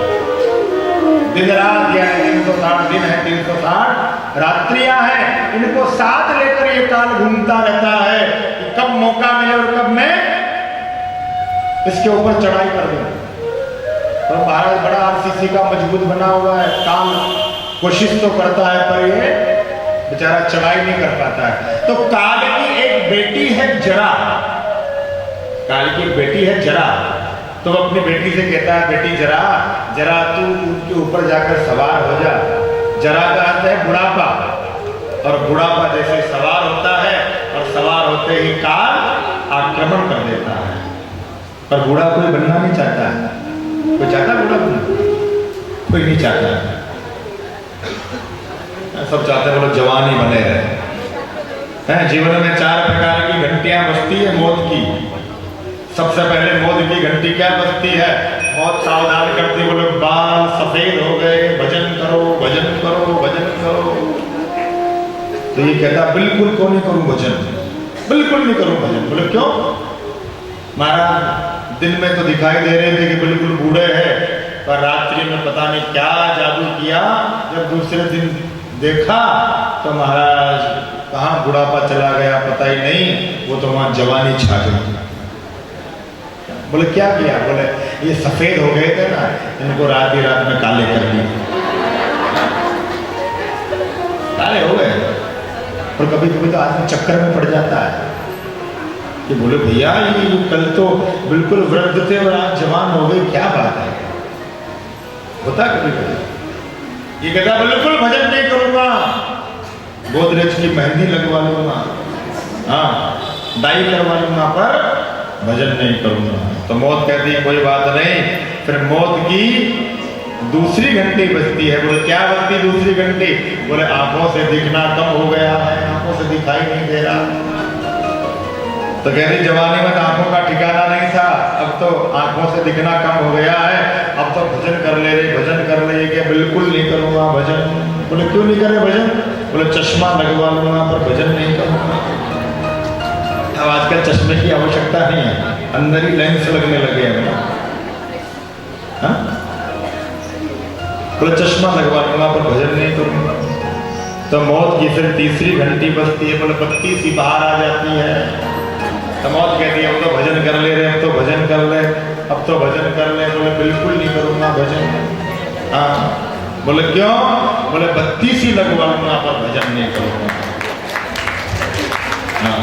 दिन रात या 360 दिन है, 360 रात्रियां हैं, इनको साथ लेकर ये काल घूमता रहता है कि कब मौका मिले और कब मैं इसके ऊपर चढ़ाई कर दूं। और महाराज बड़ा आरसीसी का मजबूत बना हुआ है, काम कोशिश तो करता है पर ये बेचारा चढ़ाई नहीं कर पाता है। तो काल की एक बेटी है जरा, काल की एक बेटी है जरा, तो अपनी बेटी से कहता है बेटी जरा, जरा तू उनके ऊपर जाकर सवार हो जा। जरा का अर्थ है बुढ़ापा, और बुढ़ापा जैसे सवार होता है और सवार होते ही काल आक्रमण कर देता है। पर बूढ़ा कोई बनना नहीं चाहता है, कोई चाहता बूढ़ा बनना? कोई नहीं चाहता, सब चाहते हैं बोलो जवान ही बने रहे। जीवन में 4 प्रकार की घंटियां बजती है मौत की। सबसे पहले मौत की घंटी क्या बजती है? बहुत सावधान करती, बोले बाल सफेद हो गए, भजन करो भजन करो भजन करो। तो ये कहता बिल्कुल क्यों नहीं करूं भजन, बिल्कुल नहीं करूं भजन। बोले क्यों? महाराज दिन में तो दिखाई दे रहे थे कि बिल्कुल बूढ़े हैं, पर रात्रि में पता नहीं क्या जादू किया, जब दूसरे दिन देखा तो महाराज कहाँ बुढ़ापा चला गया पता ही नहीं, वो तो वहां जवानी छा गई। बोले क्या किया? बोले ये सफेद हो गए थे ना, इनको रात ही रात में काले कर दिए, काले हो गए। और कभी कभी तो आदमी चक्कर में पड़ जाता है कि बोले भैया ये कल तो बिल्कुल वृद्ध थे और आज जवान हो गए, क्या बात है? होता कभी कभी। ये कहता बिल्कुल भजन नहीं करूंगा, गोदरेज की मेहंदी लगवा लूंगा, हाँ डाई करवा लूंगा, पर भजन नहीं करूंगा। तो मौत कहती है कोई बात नहीं। फिर मौत की दूसरी घंटी बजती है। बोले क्या बजती दूसरी घंटी? बोले आंखों से दिखना कम हो गया है, आंखों से दिखाई नहीं दे रहा। तो कह रही जवानी में आंखों का ठिकाना नहीं था, अब तो आंखों से दिखना कम हो गया है, अब तो भजन कर ले रही, भजन कर ले। क्या बिल्कुल नहीं करूंगा भजन। बोले क्यों नहीं करे भजन? बोले चश्मा लगवा लूंगा पर भजन नहीं करूंगा। अब आजकल चश्मे की आवश्यकता नहीं है, अंदर ही लेंस लगने लगे हैं। हाँ? बोले चश्मा लगवा लूंगा पर भजन नहीं करूंगा। तो मौत की फिर तीसरी घंटी बजती है। बोले बत्ती सी बाहर आ जाती है। तो मौत कहती है अब तो भजन कर ले रहे, अब तो भजन कर ले, अब तो भजन कर ले। बोले बिल्कुल नहीं करूंगा भजन। हाँ। बोले क्यों? बोले बत्ती सी लगवा लूंगा पर भजन नहीं करूंगा। हाँ।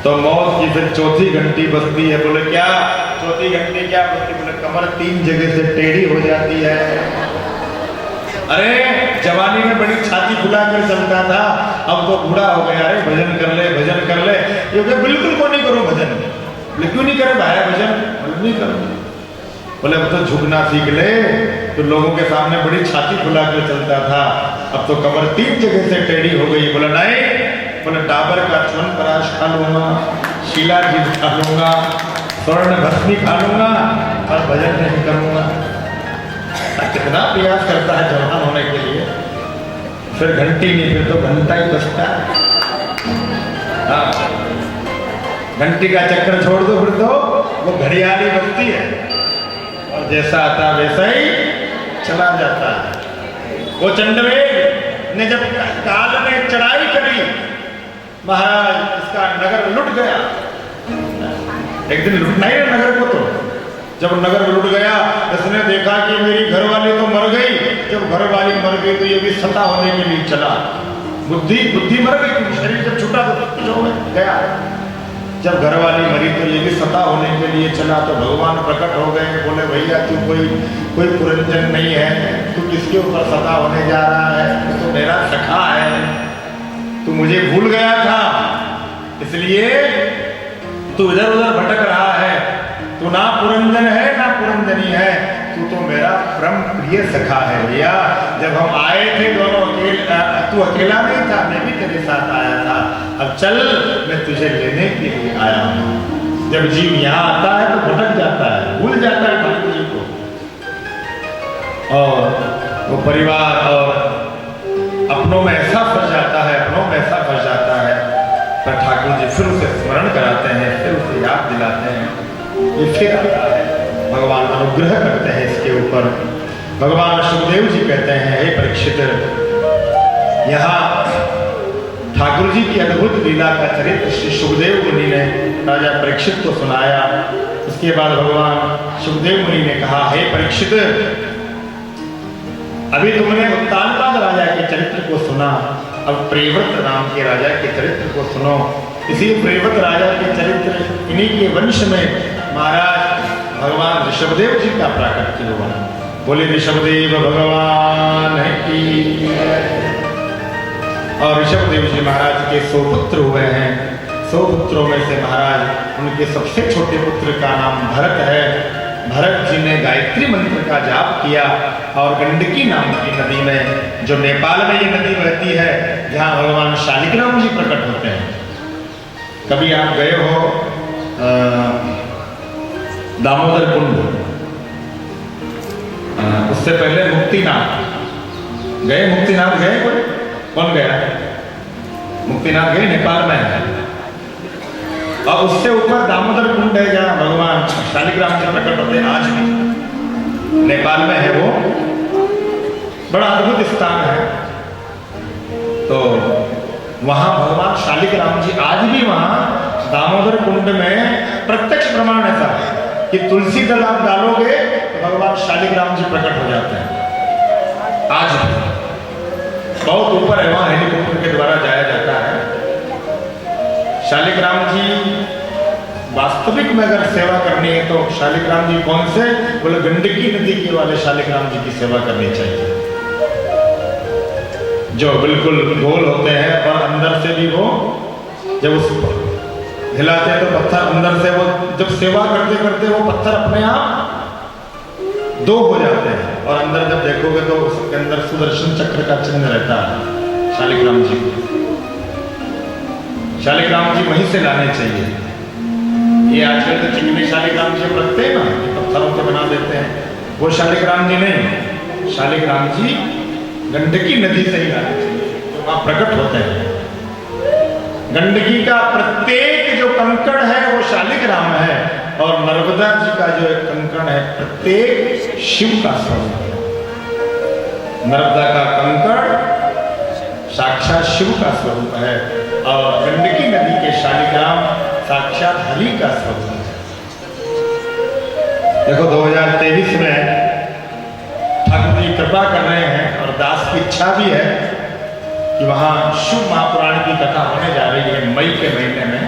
तो मौत की फिर चौथी घंटी बजती है। बोले क्या? चौथी घंटी क्या बजती? बोले कमर 3 जगह से टेढ़ी हो जाती है। अरे जवानी में बड़ी छाती फुला कर चलता था, अब तो बूढ़ा हो गया, अरे भजन कर ले भजन कर ले। ये बिल्कुल क्यों नहीं करो भजन? बोले क्यों नहीं करे भाई भजन? बोले नहीं करो। बोले अब तो झुकना सीख ले, तो लोगों के सामने बड़ी छाती फुला कर चलता था, अब तो कमर 3 जगह से टेढ़ी हो गई। बोला नहीं। बोले डाबर का च्यवनप्राश खा लूंगा, शिलाजीत खा लूंगा, स्वर्ण भस्मी खा लूंगा, और भजन नहीं करूंगा। कितना प्रयास करता है जवान होने के लिए। फिर घंटी नहीं, फिर तो घंटा ही बजता है। हाँ। घंटी का चक्कर छोड़ दो, फिर तो वो घड़ियाली बजती है और जैसा आता वैसा ही चला जाता है। वो चंडवेग ने जब काल में चढ़ाई करी, महाराज इसका नगर लुट गया। एक दिन लुटना ही नगर को। तो जब नगर लुट गया, इसने देखा कि मेरी घरवाली तो मर गई। जब घरवाली मर गई तो ये भी सता होने के लिए चला। बुद्धि मर गई, शरीर जब छूटा तो गया। जब घरवाली मरी तो ये भी सता होने के लिए चला। तो भगवान प्रकट हो गए। बोले भैया तू कोई पुरंजन नहीं है, तू किसके ऊपर सता होने जा रहा है? तू तो मेरा सखा है, तू मुझे भूल गया था, इसलिए तू इधर उधर भटक रहा है। तू ना पुरंजन है ना पुरंजनी है, तू तो मेरा परम प्रिय सखा है। भैया जब हम आए थे दोनों तू अकेला नहीं था, मैं भी तेरे साथ आया था। अब चल, मैं तुझे लेने के लिए आया हूँ। जब जीव यहाँ आता है तो भटक जाता है, भूल जाता है ठाकुर जी को, और वो परिवार और अपनों में ऐसा फंस जाता है, अपनों में ऐसा फंस जाता है। पर ठाकुर जी फिर उसे स्मरण कराते हैं, फिर उसे याद दिलाते हैं। ये फिर आता है, भगवान अनुग्रह करते हैं इसके ऊपर। भगवान सुखदेव जी कहते हैं, हे परीक्षित, यहाँ ठाकुर जी की अद्भुत लीला का चरित्र श्री सुखदेव मुनि ने राजा परीक्षित को सुनाया। उसके बाद भगवान सुखदेव मुनि ने कहा, हे परीक्षित, अभी तुमने उत्तानपाद राजा के चरित्र को सुना, अब प्रियव्रत नाम के राजा के चरित्र को सुनो। इसी प्रियव्रत राजा के चरित्र, इन्हीं के वंश में महाराज भगवान ऋषभदेव जी का प्राकट्य हुआ। बोले ऋषभदेव भगवान की। और ऋषभदेव जी महाराज के 100 पुत्र हुए हैं। 100 पुत्रों में से महाराज उनके सबसे छोटे पुत्र का नाम भरत है। भरत जी ने गायत्री मंत्र का जाप किया और गंडकी नाम की नदी में, जो नेपाल में ये नदी बहती है, जहाँ भगवान शालिग्राम जी प्रकट होते हैं। कभी आप गए हो दामोदर कुंड, उससे पहले मुक्तिनाथ गए? मुक्तिनाथ गए? कोई कौन गया? मुक्तिनाथ गए? नेपाल में है। और उससे ऊपर दामोदर कुंड है, जहाँ भगवान शालिग्राम जी प्रकट होते हैं। आज भी नेपाल में है वो, बड़ा अद्भुत स्थान है। तो वहां भगवान शालिग्राम जी आज भी वहां दामोदर कुंड में प्रत्यक्ष प्रमाण ऐसा है कि तुलसी दल आप डालोगे तो भगवान शालिग्राम जी प्रकट हो जाते हैं। आज भी बहुत ऊपर है, वहां हेलीकॉप्टर के द्वारा जाया जाता है। शालिग्राम जी वास्तविक में अगर सेवा करनी है तो शालिग्राम जी कौन से? बोले गंडकी नदी के वाले शालिग्राम जी की सेवा करनी चाहिए, जो बिल्कुल गोल होते हैं और अंदर से भी वो जब उस हिलाते हैं तो पत्थर अंदर से, वो जब सेवा करते करते वो पत्थर अपने आप 2 हो जाते हैं और अंदर जब देखोगे तो उसके अंदर सुदर्शन चक्र का चिन्ह रहता है शालिग्राम जी को। शालिग्राम जी वहीं से लाने चाहिए। ये आजकल तो चिकनी शालिग्राम जी रखते हैं ना, पत्थरों से बना देते हैं, वो शालिग्राम जी नहीं। शालिग्राम जी गंडकी नदी से ही लाने चाहिए, तो वहां प्रकट होते हैं। गंडकी का प्रत्येक जो कंकड़ है वो शालिग्राम है, और नर्मदा जी का जो एक कंकड़ है प्रत्येक शिव का स्वरूप है। नर्मदा का कंकड़ साक्षात शिव का स्वरूप है, और गंडकी नदी के शालिग्राम साक्षात हरि का स्वरूप है। देखो 2023 में ठाकुर जी कृपा कर रहे हैं, और दास की इच्छा भी है कि वहाँ शिव महापुराण की कथा होने जा रही है मई के महीने में।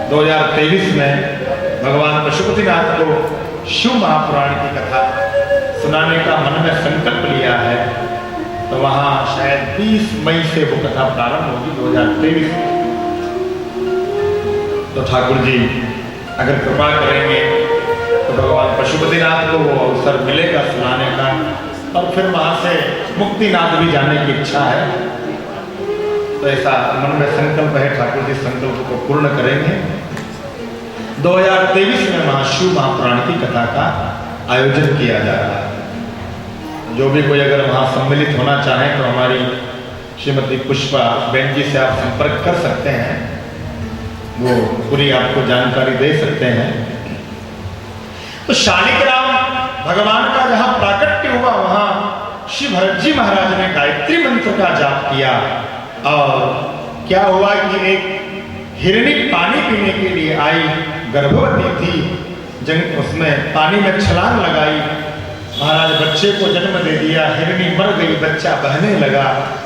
2023 में भगवान पशुपतिनाथ को शिव महापुराण की कथा सुनाने का मन में संकल्प लिया है, तो वहाँ शायद 30 मई से वो कथा प्रारंभ होगी 2023 में। तो ठाकुर जी अगर कृपा करेंगे तो भगवान पशुपतिनाथ को वो अवसर मिलेगा सुनाने का, और फिर वहाँ से मुक्तिनाथ भी जाने की इच्छा है। तो ऐसा मन में संकल्प है, ठाकुर जी संकल्प को पूर्ण करेंगे। 2023 में महाशिव महापुराण की कथा का आयोजन किया जा रहा है। जो भी कोई अगर वहाँ सम्मिलित होना चाहे तो हमारी श्रीमती पुष्पा बहन जी से आप संपर्क कर सकते हैं, वो पूरी आपको जानकारी दे सकते हैं। तो शालिग्राम भगवान का जहाँ प्राकट्य हुआ, वहाँ श्री भरत जी महाराज ने गायत्री मंत्र का जाप किया, और क्या हुआ कि एक हिरणी पानी पीने के लिए आई, गर्भवती थी, उसमें पानी में छलांग लगाई, महाराज बच्चे को जन्म दे दिया, हिरणी मर गई, बच्चा बहने लगा।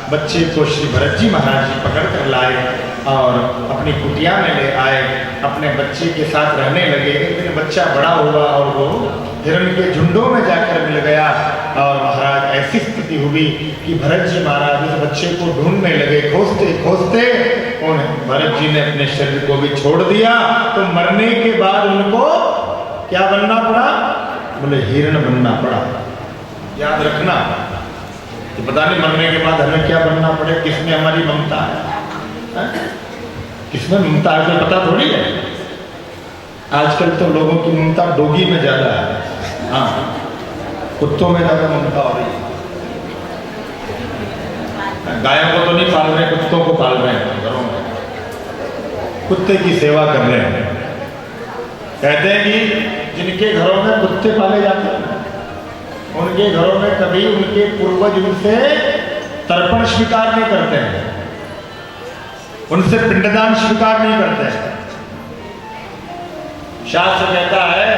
बच्चे को श्री भरत जी महाराज जी पकड़ कर लाए और अपनी कुटिया में ले आए, अपने बच्चे के साथ रहने लगे। एक दिन बच्चा बड़ा हुआ और वो हिरण के झुंडों में जाकर मिल गया, और महाराज ऐसी स्थिति हुई कि भरत जी महाराज इस बच्चे को ढूंढने लगे, खोजते खोजते उन भरत जी ने अपने शरीर को भी छोड़ दिया। तो मरने के बाद उनको क्या बनना पड़ा? बोले हिरण बनना पड़ा। याद रखना कि पता नहीं मरने के बाद हमें क्या बनना पड़े, किसमें हमारी ममता है, किसमें ममता है तो पता थोड़ी है। आजकल तो लोगों की ममता डोगी में ज्यादा है, हाँ, कुत्तों में ज्यादा ममता हो रही है। गायों को तो नहीं पाल रहे, कुत्तों को पाल रहे हैं घरों में, कुत्ते की सेवा कर रहे हैं। कहते हैं कि जिनके घरों में कुत्ते पाले जाते हैं उनके घरों में कभी उनके पूर्वज उनसे तर्पण स्वीकार नहीं करते हैं, उनसे पिंडदान स्वीकार नहीं करते हैं। शास्त्र कहता है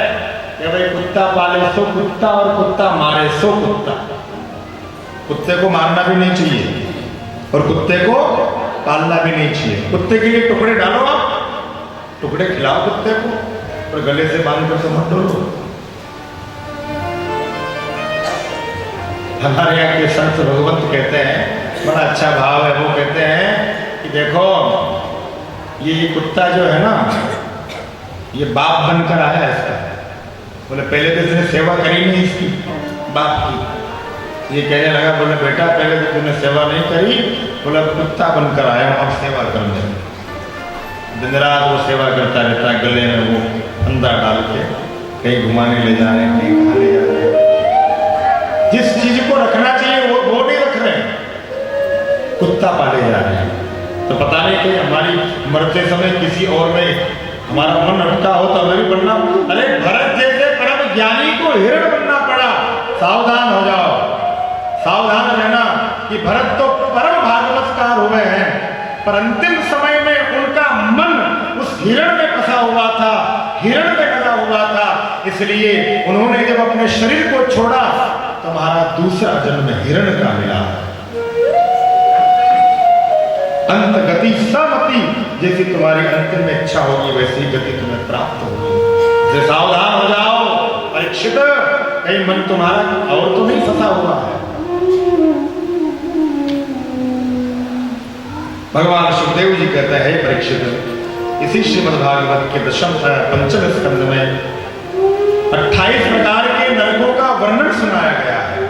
कि भाई कुत्ता पाले सो कुत्ता और कुत्ता मारे सो कुत्ता। कुत्ते को मारना भी नहीं चाहिए और कुत्ते को पालना भी नहीं चाहिए। कुत्ते के लिए टुकड़े डालो, आप टुकड़े खिलाओ कुत्ते को, और गले से बांध कर तो मत डोलो। हमारे यहाँ के संत भगवंत कहते हैं, बड़ा अच्छा भाव है, वो कहते हैं कि देखो ये कुत्ता जो है ना, ये बाप बनकर आया है इसका। बोले पहले तो इसने सेवा करी नहीं इसकी बाप की। ये कहने लगा, बोले बेटा पहले तो तूने सेवा नहीं करी, बोला कुत्ता बनकर आया हूँ अब सेवा करने। दिन रात वो सेवा करता रहता है, गले में वो फंदा डाल के कहीं घुमाने ले जा रहे हैं, कहीं खा ले जा रहे हैं। जिस चीज को रखना चाहिए वो नहीं रख रहे हैं, कुत्ता पाले जा रहे हैं। तो पता नहीं कि हमारी मरते समय किसी और में हमारा मन अटका हो तो हमें भी बनना। अरे भरत जैसे परम ज्ञानी को हिरण बनना पड़ा। सावधान हो जाओ, सावधान रहना कि भरत तो परम भागवतकार हुए हैं, पर अंतिम समय में उनका मन उस हिरण में फंसा हुआ था, हिरण में फंसा हुआ था। इसलिए उन्होंने जब अपने शरीर को छोड़ा तो हमारा दूसरा जन्म हिरण का मिला। अंत गति समति, जैसी तुम्हारी अंतिम में इच्छा होगी वैसी गति तुम्हें प्राप्त होगी। सावधान हो जाओ परीक्षित, कहीं मन तुम्हारा और तो नहीं फंसा हुआ है। भगवान सुखदेव जी कहते हैं, परीक्षित इसी श्रीमद् भागवत के पंचम स्कंद में 28 प्रकार के नरकों का वर्णन सुनाया गया है।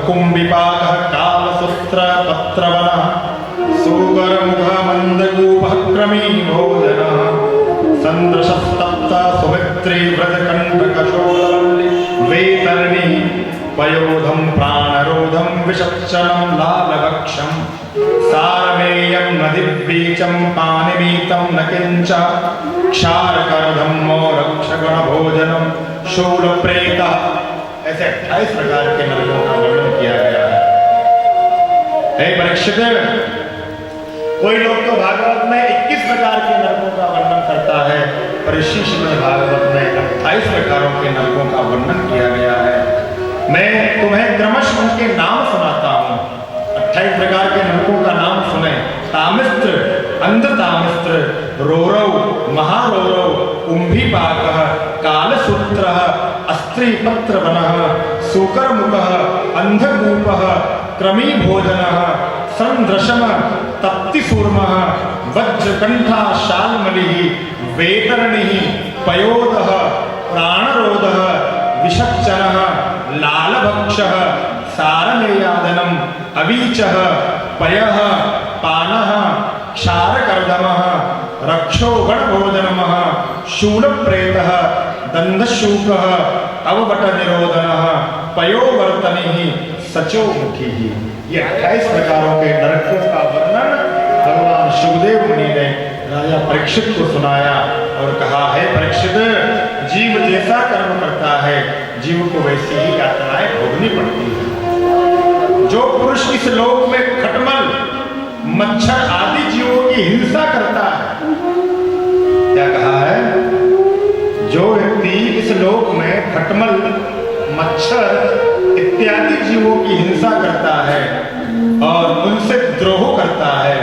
कुंभिपाकः कालसूत्र पत्रवनः सूकरमुखः मन्दगूपः क्रमी भोजनः सन्दृशस्तप्ता सुमित्री व्रजकण्टकशोलवल्ली वैतरणी पयोधं प्राणरोधं विषच्चनं लालवक्षं सारमेयं नदिव्यीचं पानिमीतं न किञ्च क्षारकरधं मोरक्षगुणभोजनं शूलप्रेतः। ऐसे 28 प्रकार के नरकों का वर्णन किया गया है। हे परीक्षित, कोई लोग तो भागवत में 21 प्रकार के नरकों का वर्णन करता है, पर इसी श्रीमद् भागवत में 28 प्रकारों के नरकों का वर्णन किया गया है। मैं तुम्हें क्रमशः उनके नाम सुनाता हूँ। 28 प्रकार के नरकों का नाम सुने। तामिस्त्र, अंधतामिस्त्र, रोरव, महारोरव, कुंभिपाकः, कालसूत्रः, अस्त्रीपत्रवनः, सूकरमुखः, अंधकूपः, क्रमीभोजनः, संदृशमः, तप्तिसूर्मः, वज्रकण्ठा शाल्मलिः, वैतरणिः, पयोदः, प्राणरोधः, विषच्चनः, लालभक्षः, सारमेयादनम्, अवीचः, पयः, पानः, क्षारकर्दमः, रक्षोगणभोजनमः, शूलप्रेतः, दंधशूकः, अवबटनिरोधनः, पयोवर्तनिः, सचोमुखिः। ये 28 प्रकारों के नरकों का वर्णन भगवान सुखदेव मुनि ने राजा परीक्षित को सुनाया और कहा, है परीक्षित, जीव जैसा कर्म करता है जीव को वैसी ही यातनाएं भोगनी पड़ती है। जो पुरुष इस लोक में खटमल, मच्छर आदि जीवों की हिंसा करता है, क्या कहा है, जो व्यक्ति इस लोक में खटमल, मच्छर इत्यादि जीवों की हिंसा करता है और उनसे द्रोह करता है,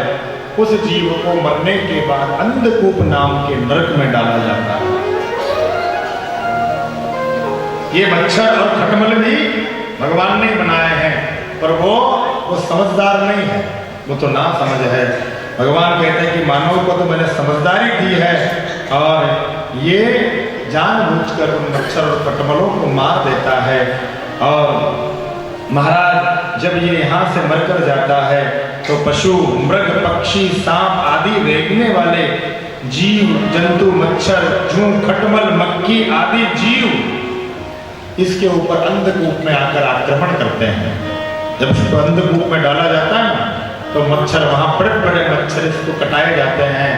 उस जीव को मरने के बाद अंधकूप नाम के नरक में डाला जाता है। ये मच्छर और खटमल भी भगवान ने बनाए हैं, पर वो समझदार नहीं है, वो तो ना समझ है। भगवान कहते हैं कि मानव को तो मैंने समझदारी दी है और ये जानबूझकर उन मच्छर और खटमलों को मार देता है। और महाराज जब ये यहाँ से मरकर जाता है तो पशु, मृग, पक्षी, सांप आदि रेंगने वाले जीव जंतु, मच्छर, जूं, खटमल, मक्खी आदि जीव इसके ऊपर अंधकूप में आकर आक्रमण करते हैं। जब इसको अंधकूप में डाला जाता है ना, तो मच्छर, वहां बड़े बड़े मच्छर इसको कटाए जाते हैं।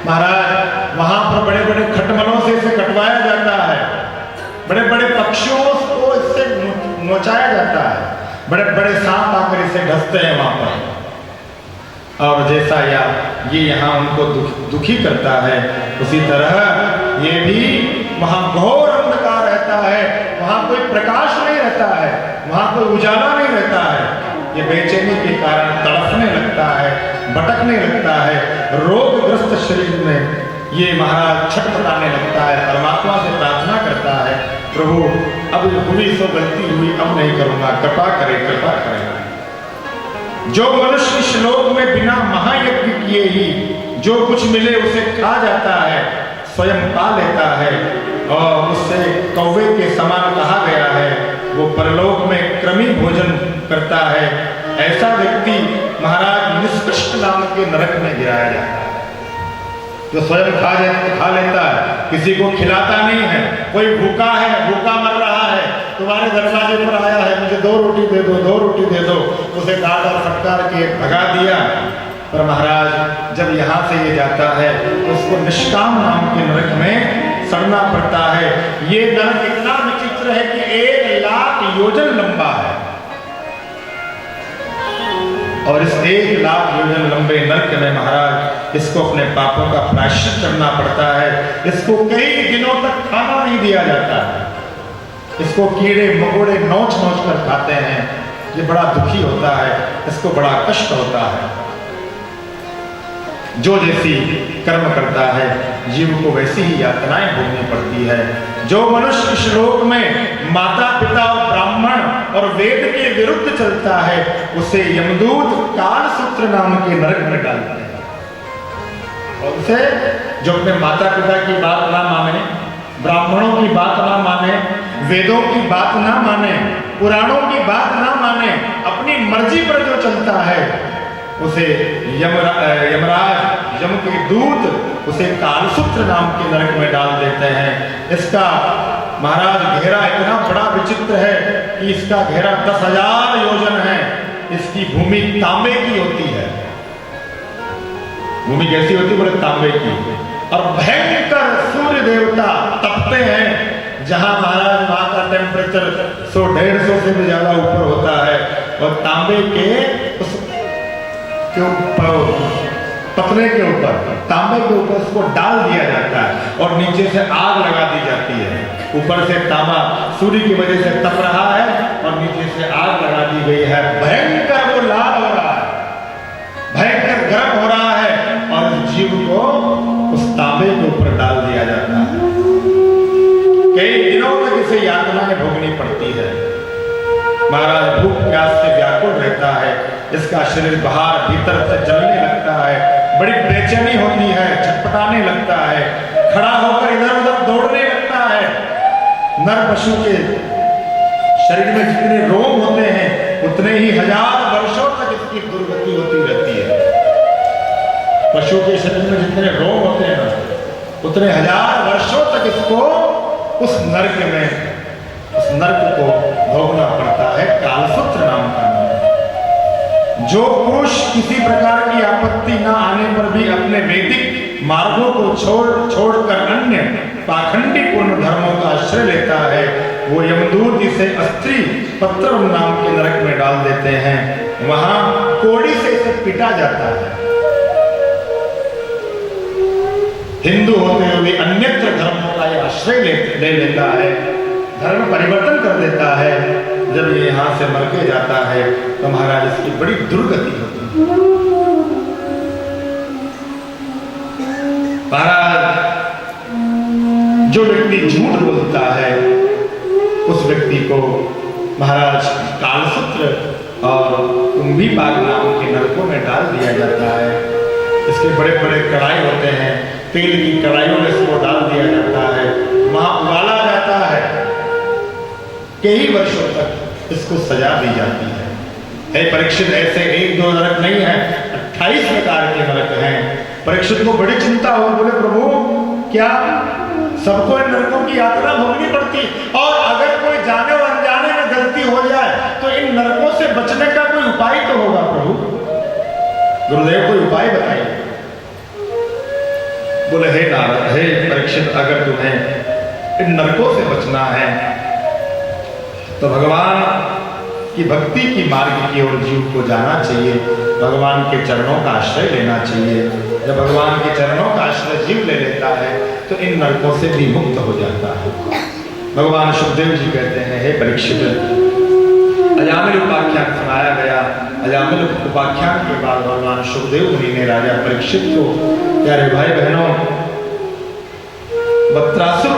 महाराज वहां पर बड़े बड़े खटमलों से इसे कटवाया जाता है, बड़े बड़े पक्षियों को इससे नोचाया जाता है, बड़े बड़े सांप आकर इसे ढसते हैं वहां पर। और जैसा ये यहाँ उनको दुखी करता है, उसी तरह ये भी वहां घोर अंधकार रहता है, वहां कोई प्रकाश नहीं रहता है, वहां कोई उजाला नहीं रहता है। ये बेचैनी के कारण तड़पने लगता है, भटकने लगता है, रोगग्रस्त शरीर में ये महाराज छटपटाने लगता है, परमात्मा से प्रार्थना करता है, प्रभु अब हुई सो गलती हुई, अब नहीं करूंगा, कृपा करे, कृपा करे। जो मनुष्य इस लोक में बिना महायज्ञ किए ही जो कुछ मिले उसे खा जाता है, स्वयं पा लेता है और उससे कौवे के समान कहा गया है, वो परलोक में कृमि भोजन करता है। ऐसा व्यक्ति महाराज निष्कृष्ट नाम के नरक में गिराया जाता है। जो स्वयं खा लेता है, किसी को खिलाता नहीं है, कोई भूखा है, भूखा मर रहा है, तुम्हारे दरवाजे पर आया है, मुझे 2 रोटी दे दो, 2 रोटी दे दो, उसे डांट और फटकार के भगा दिया। पर महाराज जब यहाँ से ये जाता है तो उसको निष्काम नाम के नरक में सड़ना पड़ता है। ये नरक इतना विचित्र है कि 1 लाख योजन लंबा है और इस 1 लाख योजन लंबे नरक में महाराज इसको अपने पापों का प्रायश्चित करना पड़ता है। इसको कई दिनों तक खाना नहीं दिया जाता है, इसको कीड़े मकोड़े नोच नोच कर खाते हैं। ये बड़ा दुखी होता है, इसको बड़ा कष्ट होता है। जो जैसी कर्म करता है जीव को वैसी ही यातनाएं भोगनी पड़ती है। जो मनुष्य इस लोक में माता पिता और ब्राह्मण और वेद के विरुद्ध चलता है उसे यमदूत कालसूत्र नाम के नरक में डालते हैं। और उसे जो अपने माता पिता की बात ना माने, ब्राह्मणों की बात ना माने, वेदों की बात ना माने, पुराणों की बात ना माने, अपनी मर्जी पर जो चलता है उसे यमराज यम के दूत उसे कालसूत्र नाम के नरक में डाल देते हैं। इसका महाराज घेरा इतना बड़ा विचित्र है कि इसका घेरा 10,000 योजन है। इसकी भूमि तांबे की होती है। भूमि कैसी होती है? बोले तांबे की। और भयंकर सूर्य देवता तपते हैं, जहां महाराज वहां का टेम्परेचर 100-150 से भी ज्यादा ऊपर होता है। और तांबे के उस पतले के ऊपर, तांबे के ऊपर उसको डाल दिया जाता है और नीचे से आग लगा दी जाती है। ऊपर से तांबा सूर्य की वजह से तप रहा है और नीचे से आग लगा दी गई है। भयंकर वो लाल हो रहा है, भयंकर गर्म हो रहा है और उस जीव को उस तांबे के ऊपर डाल दिया जाता है। कई दिनों तक इसे यातनाएं भोगनी पड़ती है। महाराज भूख प्यास से व्याकुल रहता है, इसका शरीर बाहर भीतर से जलने लगता है, बड़ी बेचैनी होती है, छटपटाने लगता है, खड़ा होकर इधर उधर दौड़ने लगता है। नर पशु के शरीर में जितने रोग होते हैं उतने ही 1000 वर्षों तक इसकी दुर्गति होती रहती है। पशु के शरीर में जितने रोग होते हैं ना उतने 1000 वर्षों तक इसको उस नरक में, उस नरक को भोगना पड़ता है। कालसूत्र नाम का नरक। जो पुरुष किसी प्रकार की आपत्ति ना आने पर भी अपने वैदिक मार्गों को छोड़कर अन्य पाखंडी पूर्ण धर्मों का आश्रय लेता है, वो यमदूत इसे अस्त्री पत्र नाम के नरक में डाल देते हैं। वहां कोड़ी से इसे पीटा जाता है। हिंदू होते हुए अन्यत्र धर्मों का यह आश्रय ले लेता है, धर्म परिवर्तन कर देता है। जब ये यहाँ से मर के जाता है तो महाराज इसकी बड़ी दुर्गति होती है। महाराज जो व्यक्ति झूठ बोलता है उस व्यक्ति को महाराज कालसूत्र और कुंभी बाग नाम के नरकों में डाल दिया जाता है। इसके बड़े बड़े कढ़ाई होते हैं, तेल की कढ़ाइयों में इसको डाल दिया जाता है, वहां उबाला जाता है। कई वर्षों तक इसको सजा दी जाती है। परीक्षित ऐसे 1-2 नरक नहीं है, 28 प्रकार के नरक हैं। परीक्षित को बड़ी चिंता हो, बोले प्रभु क्या सबको इन नरकों की यात्रा भोगनी पड़ती? और अगर कोई जाने और अनजाने में गलती हो जाए तो इन नरकों से बचने का कोई उपाय तो होगा प्रभु, गुरुदेव कोई उपाय बताइए। बोले हे नारद, हे परीक्षित, अगर तुम्हें इन नरकों से बचना है तो भगवान की भक्ति की मार्ग की ओर जीव को जाना चाहिए, भगवान के चरणों का आश्रय लेना चाहिए। जब भगवान के चरणों का आश्रय जीव ले लेता है तो इन नरकों से भी मुक्त हो जाता है। भगवान सुखदेव जी कहते हैं, हे परीक्षित, अजामिल उपाख्यान सुनाया गया। अजामिल उपाख्यान के बाद भगवान सुखदेव मुनि ने राजा परीक्षित को, प्यारे भाई बहनों, वत्रासुर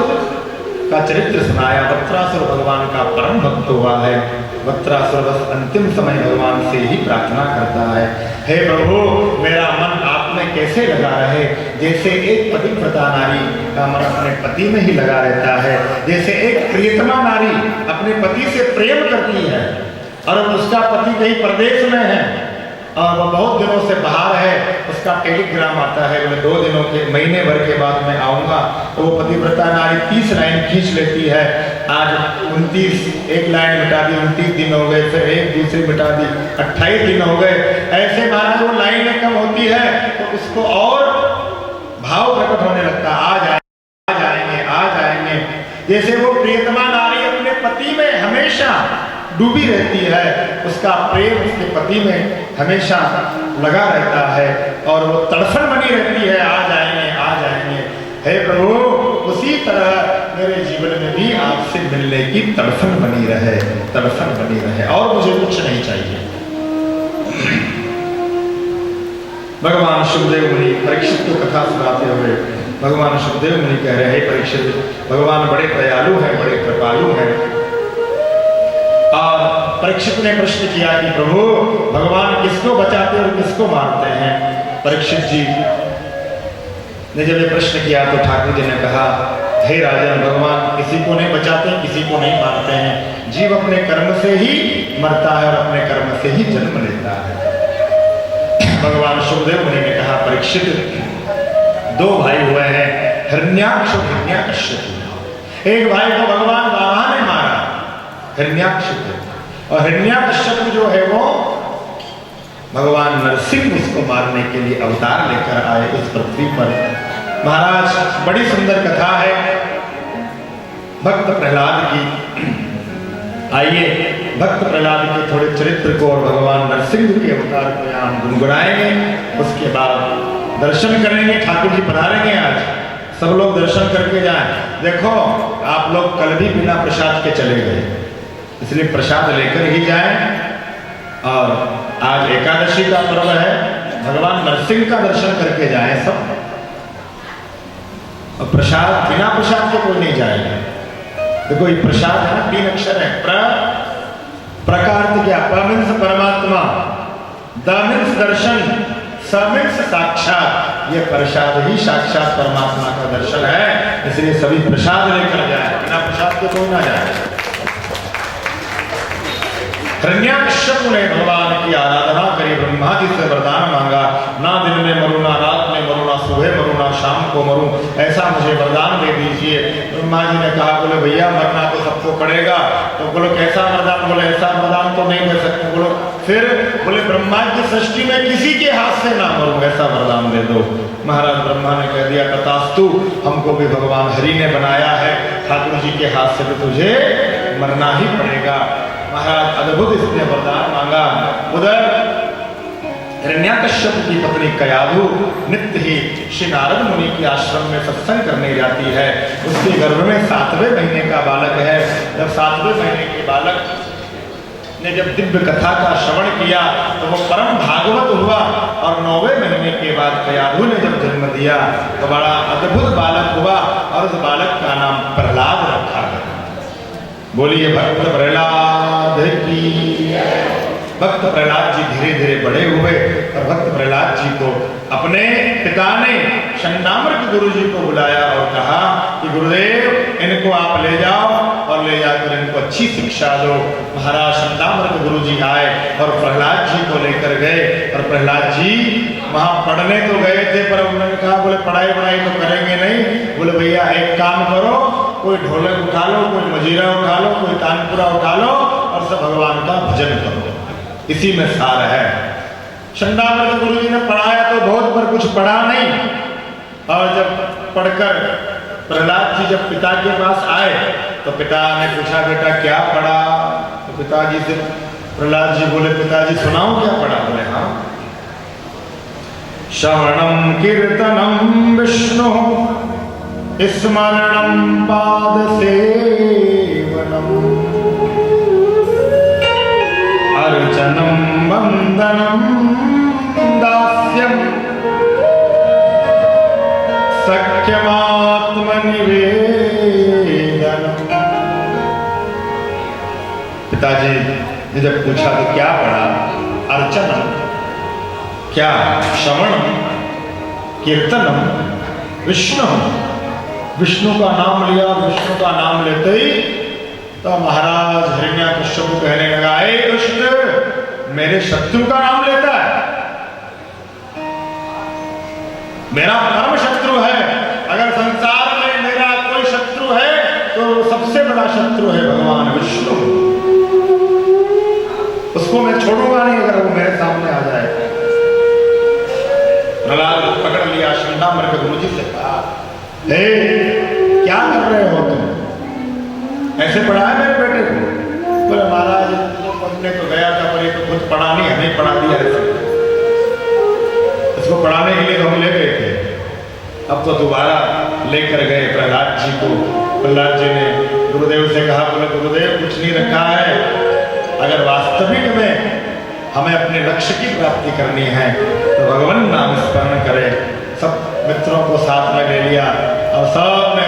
का चरित्र सुनाया। वत्रासुर भगवान का परम भक्त हुआ है। वत्रासुर बस अंतिम समय भगवान से ही प्रार्थना करता है, हे प्रभु, मेरा मन आप में कैसे लगा रहे, जैसे एक पतिव्रता नारी का मन अपने पति में ही लगा रहता है, जैसे एक प्रियतमा नारी अपने पति से प्रेम करती है और उसका पति कहीं प्रदेश में है और वो बहुत दिनों से बाहर है, उसका टेलीग्राम आता है, बोले 2 दिनों के, महीने भर के बाद मैं आऊँगा। तो वो पतिव्रता नारी 30 लाइन खींच लेती है। आज 29, एक लाइन मिटा दी, 29 दिन हो गए, फिर एक दूसरी मिटा दी, 28 दिन हो गए। ऐसे महाराज वो लाइनें कम होती है तो उसको और भाव प्रकट होने लगता, आ जाएंगे, आ जाएंगे। जैसे वो प्रियतमा नारी अपने पति में हमेशा डूबी रहती है, उसका प्रेम उसके पति में हमेशा लगा रहता है और वो तड़फन बनी रहती है, आ जाएंगे, आ जाएंगे। हे प्रभु, उसी तरह मेरे जीवन में भी आपसे मिलने की तड़फन बनी रहे, तड़फन बनी रहे, और मुझे कुछ नहीं चाहिए। भगवान सुखदेव मुनि परीक्षित को कथा सुनाते हुए भगवान सुखदेव मुनि कह रहे हैं, परीक्षित, भगवान बड़े दयालु हैं, बड़े कृपालु हैं। और परीक्षित ने प्रश्न किया कि प्रभु, भगवान किसको बचाते और किसको मारते हैं? परीक्षित जी ने जब ये प्रश्न किया तो ठाकुर जी ने कहा, हे राजन, भगवान किसी को नहीं बचाते, किसी को नहीं मारते हैं। जीव अपने कर्म से ही मरता है और अपने कर्म से ही जन्म लेता है। भगवान सुखदेव मुनि ने कहा, परीक्षित, 2 भाई हुए हैं, हिरण्याक्ष और हिरण्याकश्यप। एक भाई को भगवान रावण ने मारा, हिरण्याकश्यप, और हिरण्याकश्यप जो है वो भगवान नरसिंह उसको मारने के लिए अवतार लेकर आए इस पृथ्वी पर। महाराज, बड़ी सुंदर कथा है भक्त प्रहलाद की। आइए भक्त प्रहलाद के थोड़े चरित्र को और भगवान नरसिंह के अवतार को यहाँ हम गुनगुनाएंगे, उसके बाद दर्शन करेंगे। ठाकुर जी पधारेंगे आज, सब लोग दर्शन करके जाएं। देखो, आप लोग कल भी बिना प्रसाद के चले गए, इसलिए प्रसाद लेकर ही जाएं। और आज एकादशी का पर्व है, भगवान नरसिंह का दर्शन करके जाएं सब। और प्रसाद, बिना प्रसाद के कोई नहीं जाएगा। देखो ये प्रसाद है ना, 3 अक्षर है। प्रकार क्या? प मीन्स परमात्मा, द मीन्स दर्शन, स मीन्स साक्षात। ये प्रसाद ही साक्षात परमात्मा का दर्शन है, इसलिए सभी प्रसाद लेकर जाए, बिना प्रसाद के कोई ना जाए। हिरण्याकश्यप ने भगवान की आराधना करी, ब्रह्मा जी से वरदान मांगा, ना दिन में मरूं, ना रात में मरूं, ना सुबह मरूं, ना शाम को मरूं, ऐसा मुझे वरदान दे दीजिए। ब्रह्मा जी ने कहा, बोले भैया मरना तो सबको पड़ेगा। तो बोलो कैसा वरदान? बोले ऐसा वरदान तो नहीं दे सकते। बोलो फिर? बोले ब्रह्मा की सृष्टि में किसी के हाथ से ना मरूं, ऐसा वरदान दे दो। महाराज ब्रह्मा ने कह दिया, तथास्तु, हमको भी भगवान हरि ने बनाया है, ठाकुर जी के हाथ से तो तुझे मरना ही पड़ेगा। महाराज अद्भुत इसने वरदान मांगा। उधर हिरण्याकश्यप की पत्नी कयाधु नित्य ही श्री नारद मुनि के आश्रम में सत्संग करने जाती है। उसके गर्भ में 7वें महीने का बालक है। जब 7वें महीने के बालक ने जब दिव्य कथा का श्रवण किया तो वो परम भागवत हुआ। और 9वें महीने के बाद कयाधु ने जब जन्म दिया तो बड़ा अद्भुत बालक हुआ और उस बालक का नाम प्रहलाद रखा गया। बोलिए भक्त प्रहलाद की। भक्त प्रहलाद जी धीरे धीरे बड़े हुए और भक्त प्रहलाद जी को अपने पिता ने शंडामृत गुरु जी को बुलाया और कहा कि गुरुदेव, इनको आप ले जाओ और ले जाकर इनको अच्छी शिक्षा दो। महाराज शंडामृत गुरु जी आए और प्रहलाद जी को लेकर गए और प्रहलाद जी वहाँ पढ़ने तो गए थे, पर उन्होंने कहा, बोले पढ़ाई तो करेंगे नहीं। बोले भैया एक काम करो, कोई ढोलक उठा लो, कोई मजीरा उठा लो, कोई तानपुरा उठा लो और सब भगवान का भजन करो। इसी में सार है। शंडामृत गुरु जी ने पढ़ाया तो बहुत, पर कुछ पढ़ा नहीं। और जब पढ़कर प्रहलाद जी जब पिता के पास आए तो पिता ने पूछा, बेटा क्या पढ़ा? तो पिताजी से प्रहलाद जी बोले, पिताजी सुनाओ क्या पढ़ा? बोले हाँ, श्रवणम कीर्तनम विष्णु स्मरणं पादसेवनम् अर्चनं वन्दनं दास्यम् सख्यमात्मनिवेदनम्। पिताजी ने जब पूछा तो क्या पढ़ा? अर्चनम, क्या श्रवणम, कीर्तनम, विष्णु। विष्णु का नाम लिया। विष्णु का नाम लेते ही तो महाराज हिरण्याकश्यप को कहने लगा, हे दुष्ट, मेरे शत्रु का नाम लेता है। मेरा परम शत्रु है। अगर संसार में मेरा कोई शत्रु है तो सबसे बड़ा शत्रु है भगवान विष्णु। उसको मैं छोड़ूंगा नहीं अगर वो मेरे सामने आ जाए। प्रहलाद पकड़ लिया, श्रृंगाम्बर के गुरुजी से कहा, हे क्या कर रहे हो तुम? ऐसे पढ़ा है मेरे बेटे को? बोले महाराज तो पढ़ने तो गया था पर ये तो खुद पढ़ा नहीं, हमें पढ़ा दिया ऐसे। इसको पढ़ाने के लिए हम ले गए थे, अब तो दोबारा लेकर गए प्रहलाद जी को। प्रहलाद जी ने गुरुदेव से कहा, बोले गुरुदेव कुछ नहीं रखा है, अगर वास्तविक में हमें अपने लक्ष्य की प्राप्ति करनी है तो भगवान नाम स्मरण करें। सब मित्रों को साथ में ले लिया और सब ने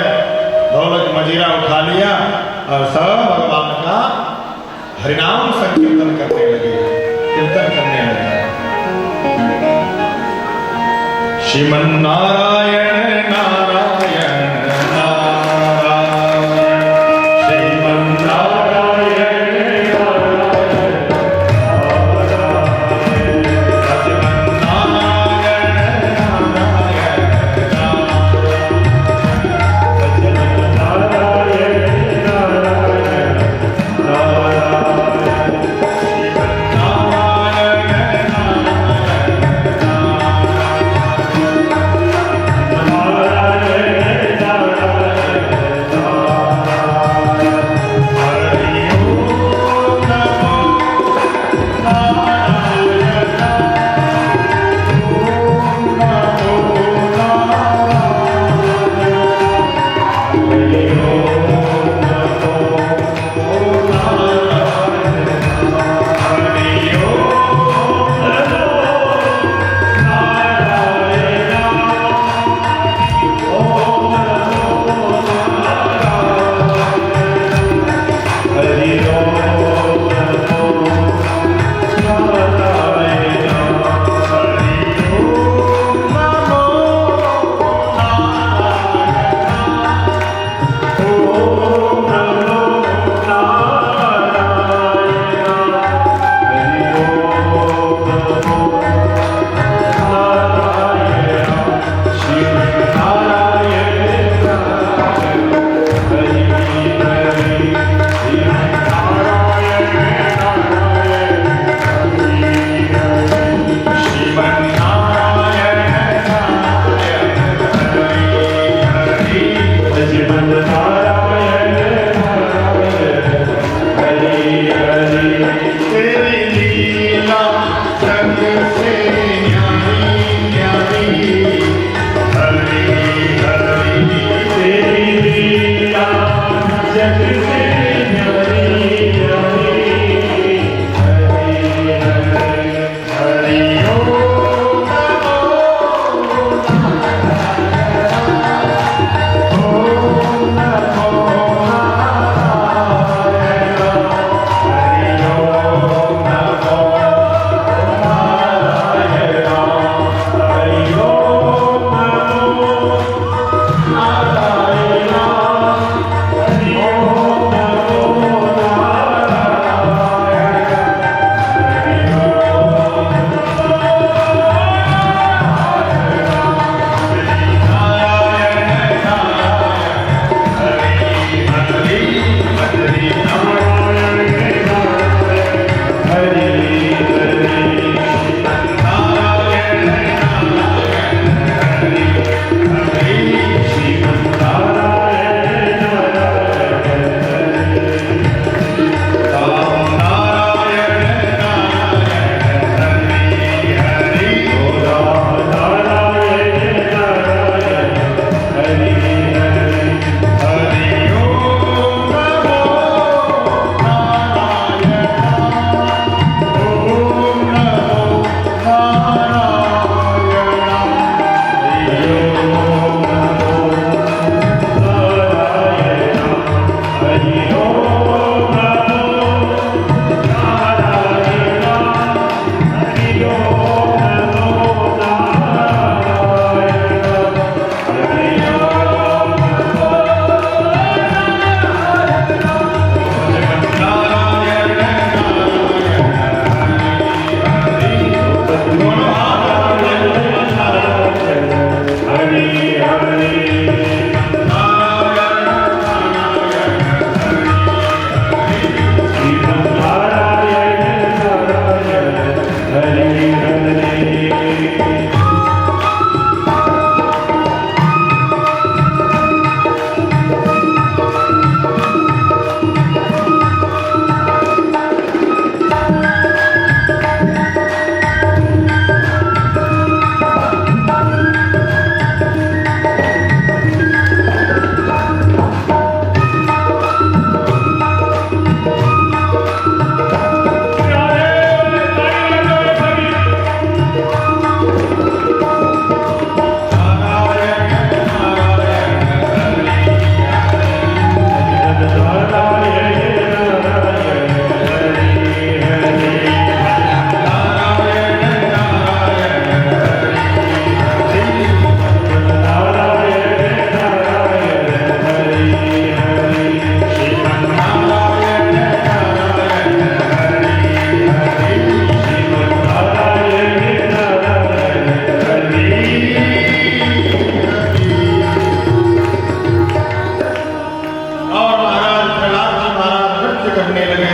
ढोलक मजीरा उठा लिया और सब भगवान का हरिनाम संकीर्तन करने लगे, कीर्तन करने लगे। श्रीमन नारायण नारायण नारायण, श्रीमन नारायण नारायण नारायण, श्रीमन नारायण नारायण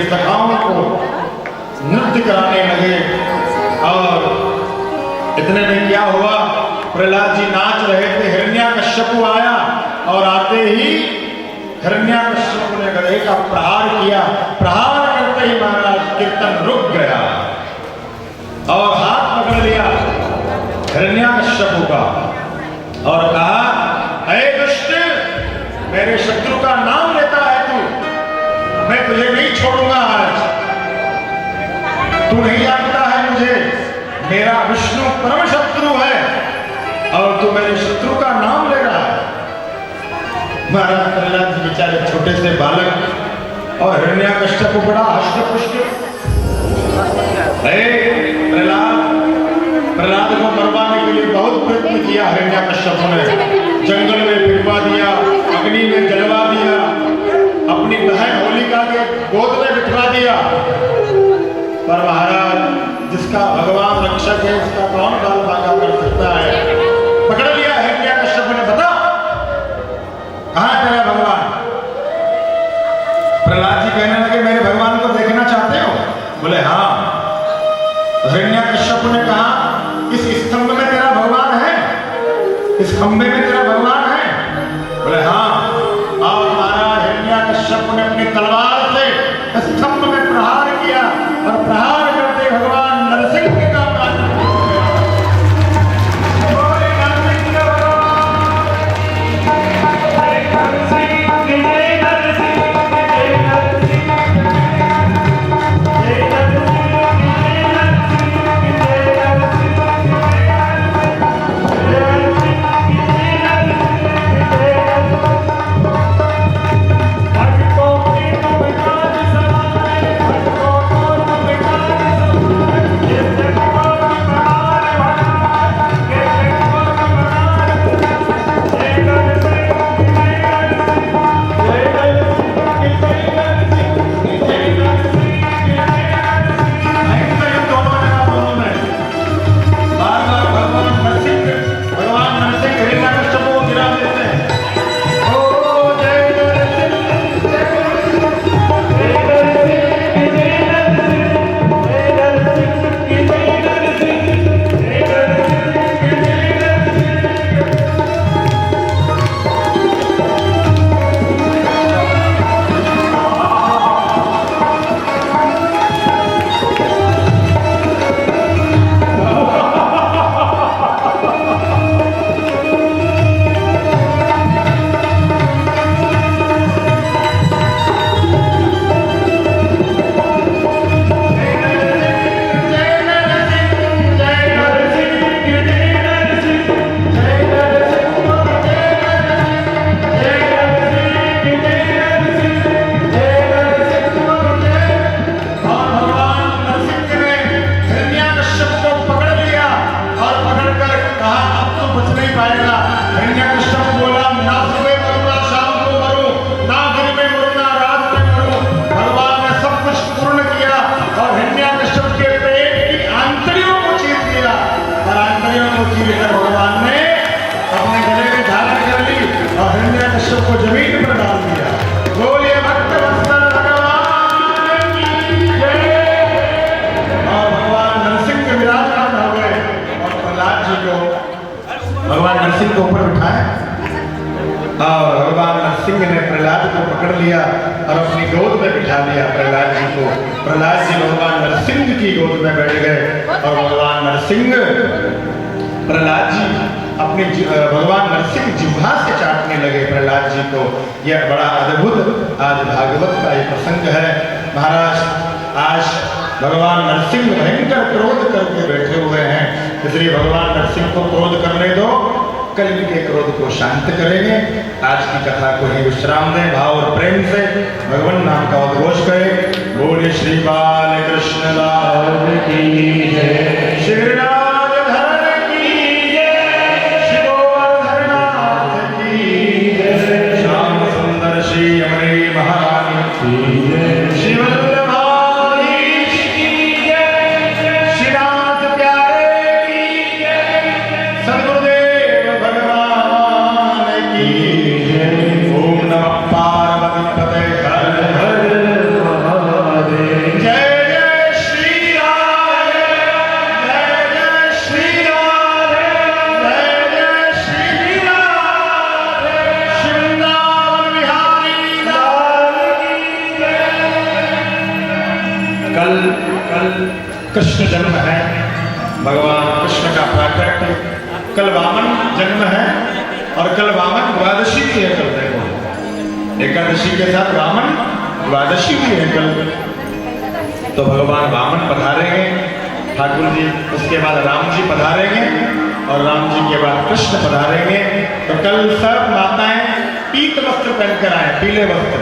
सखाओं को नृत्य कराने लगे। और इतने में क्या हुआ, प्रहलाद जी नाच रहे थे, हिरण्याकश्यप आया और आते ही हिरण्याकश्यप ने गधे का प्रहार किया। प्रहार करते ही महाराज कीर्तन रुक गया और हाथ पकड़ लिया हिरण्याकश्यप का और कहा, हे दुष्ट, मेरे शत्रु का नाम लेता है तू, मैं तुझे नहीं छोड़ूंगा आज। तू नहीं जानता है मुझे, मेरा विष्णु परम शत्रु है और तू मेरे शत्रु का नाम ले रहा है। महाराज प्रहलाद जी बेचारे छोटे से बालक और हिरण्याकश्यप को बड़ा हष्ट-पुष्ट। प्रहलाद को मरवाने के लिए बहुत प्रयत्न किया हिरण्याकश्यप ने, जंगल में फिरवा दिया, अग्नि में जलवा दिया, अपनी बहन होलिका के गोद में बिठवा दिया। पर महाराज जिसका भगवान रक्षक है उसका कौन बाल बांका कर सकता है। पकड़ लिया हिरण्याकश्यप ने, बता कहां है तेरा भगवान। प्रहलाद जी कहने लगे, मेरे भगवान को देखना चाहते हो? बोले हाँ। हिरण्याकश्यप ने कहा, इस स्तंभ में तेरा भगवान है, इस खंबे में तेरा भगवान है? बोले हाँ। और महाराज हिरण्याकश्यप ने अपनी तलवार से स्तंभ में प्रहार किया और प्रहार करते भगवान नरसिंह का प्राण हो गया। प्रहलाद जी भगवान नरसिंह की गोद में बैठ गए और भगवान नरसिंह प्रहलाद जी अपने भगवान नरसिंह जिह्वा से चाटने लगे प्रहलाद जी को। यह बड़ा अद्भुत आज भागवत का ये प्रसंग है। महाराज आज भगवान नरसिंह भयंकर क्रोध करके बैठे हुए हैं, इसलिए भगवान नरसिंह को क्रोध करने दो, कल के क्रोध को शांत करेंगे। आज की कथा को ही विश्राम दें, भाव और प्रेम से भगवान नाम का उद्घोष करें। बोले श्री बाल कृष्ण लाल की जय, श्री राधधर की जय, श्री गोवर्धननाथ की जय, श्याम सुंदर श्री अमरी महारानी की जय, श्री वल्लभाधीश की जय, श्री नाथ प्यारे की जय, सद्गुरुदेव भगवान की जय। ओम नमः पार्वती पते हर हर महादेव। कल कृष्ण जन्म है, भगवान कृष्ण का प्राकट्य, कल वामन जन्म है और कल वामन द्वादशी भी है। कल देखो एकादशी के साथ वामन द्वादशी भी है कल। तो भगवान वामन पधारेंगे ठाकुर जी, उसके बाद राम जी पधारेंगे और राम जी के बाद कृष्ण पधारेंगे। तो कल सब माताएं पीत वस्त्र पहनकर आए, पीले वस्त्र,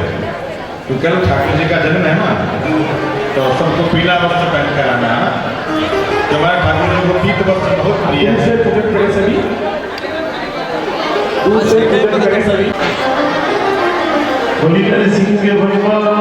तो कल ठाकुर जी का जन्म है ना, तो सबको पीला वस्त्र पहनकर आना है। तो हमारे ठाकुर जी को पीत वस्त्र बहुत प्रिय है। पूजन करें सभी, दूर से पूजन करें सभी। होली सिंह के भगवान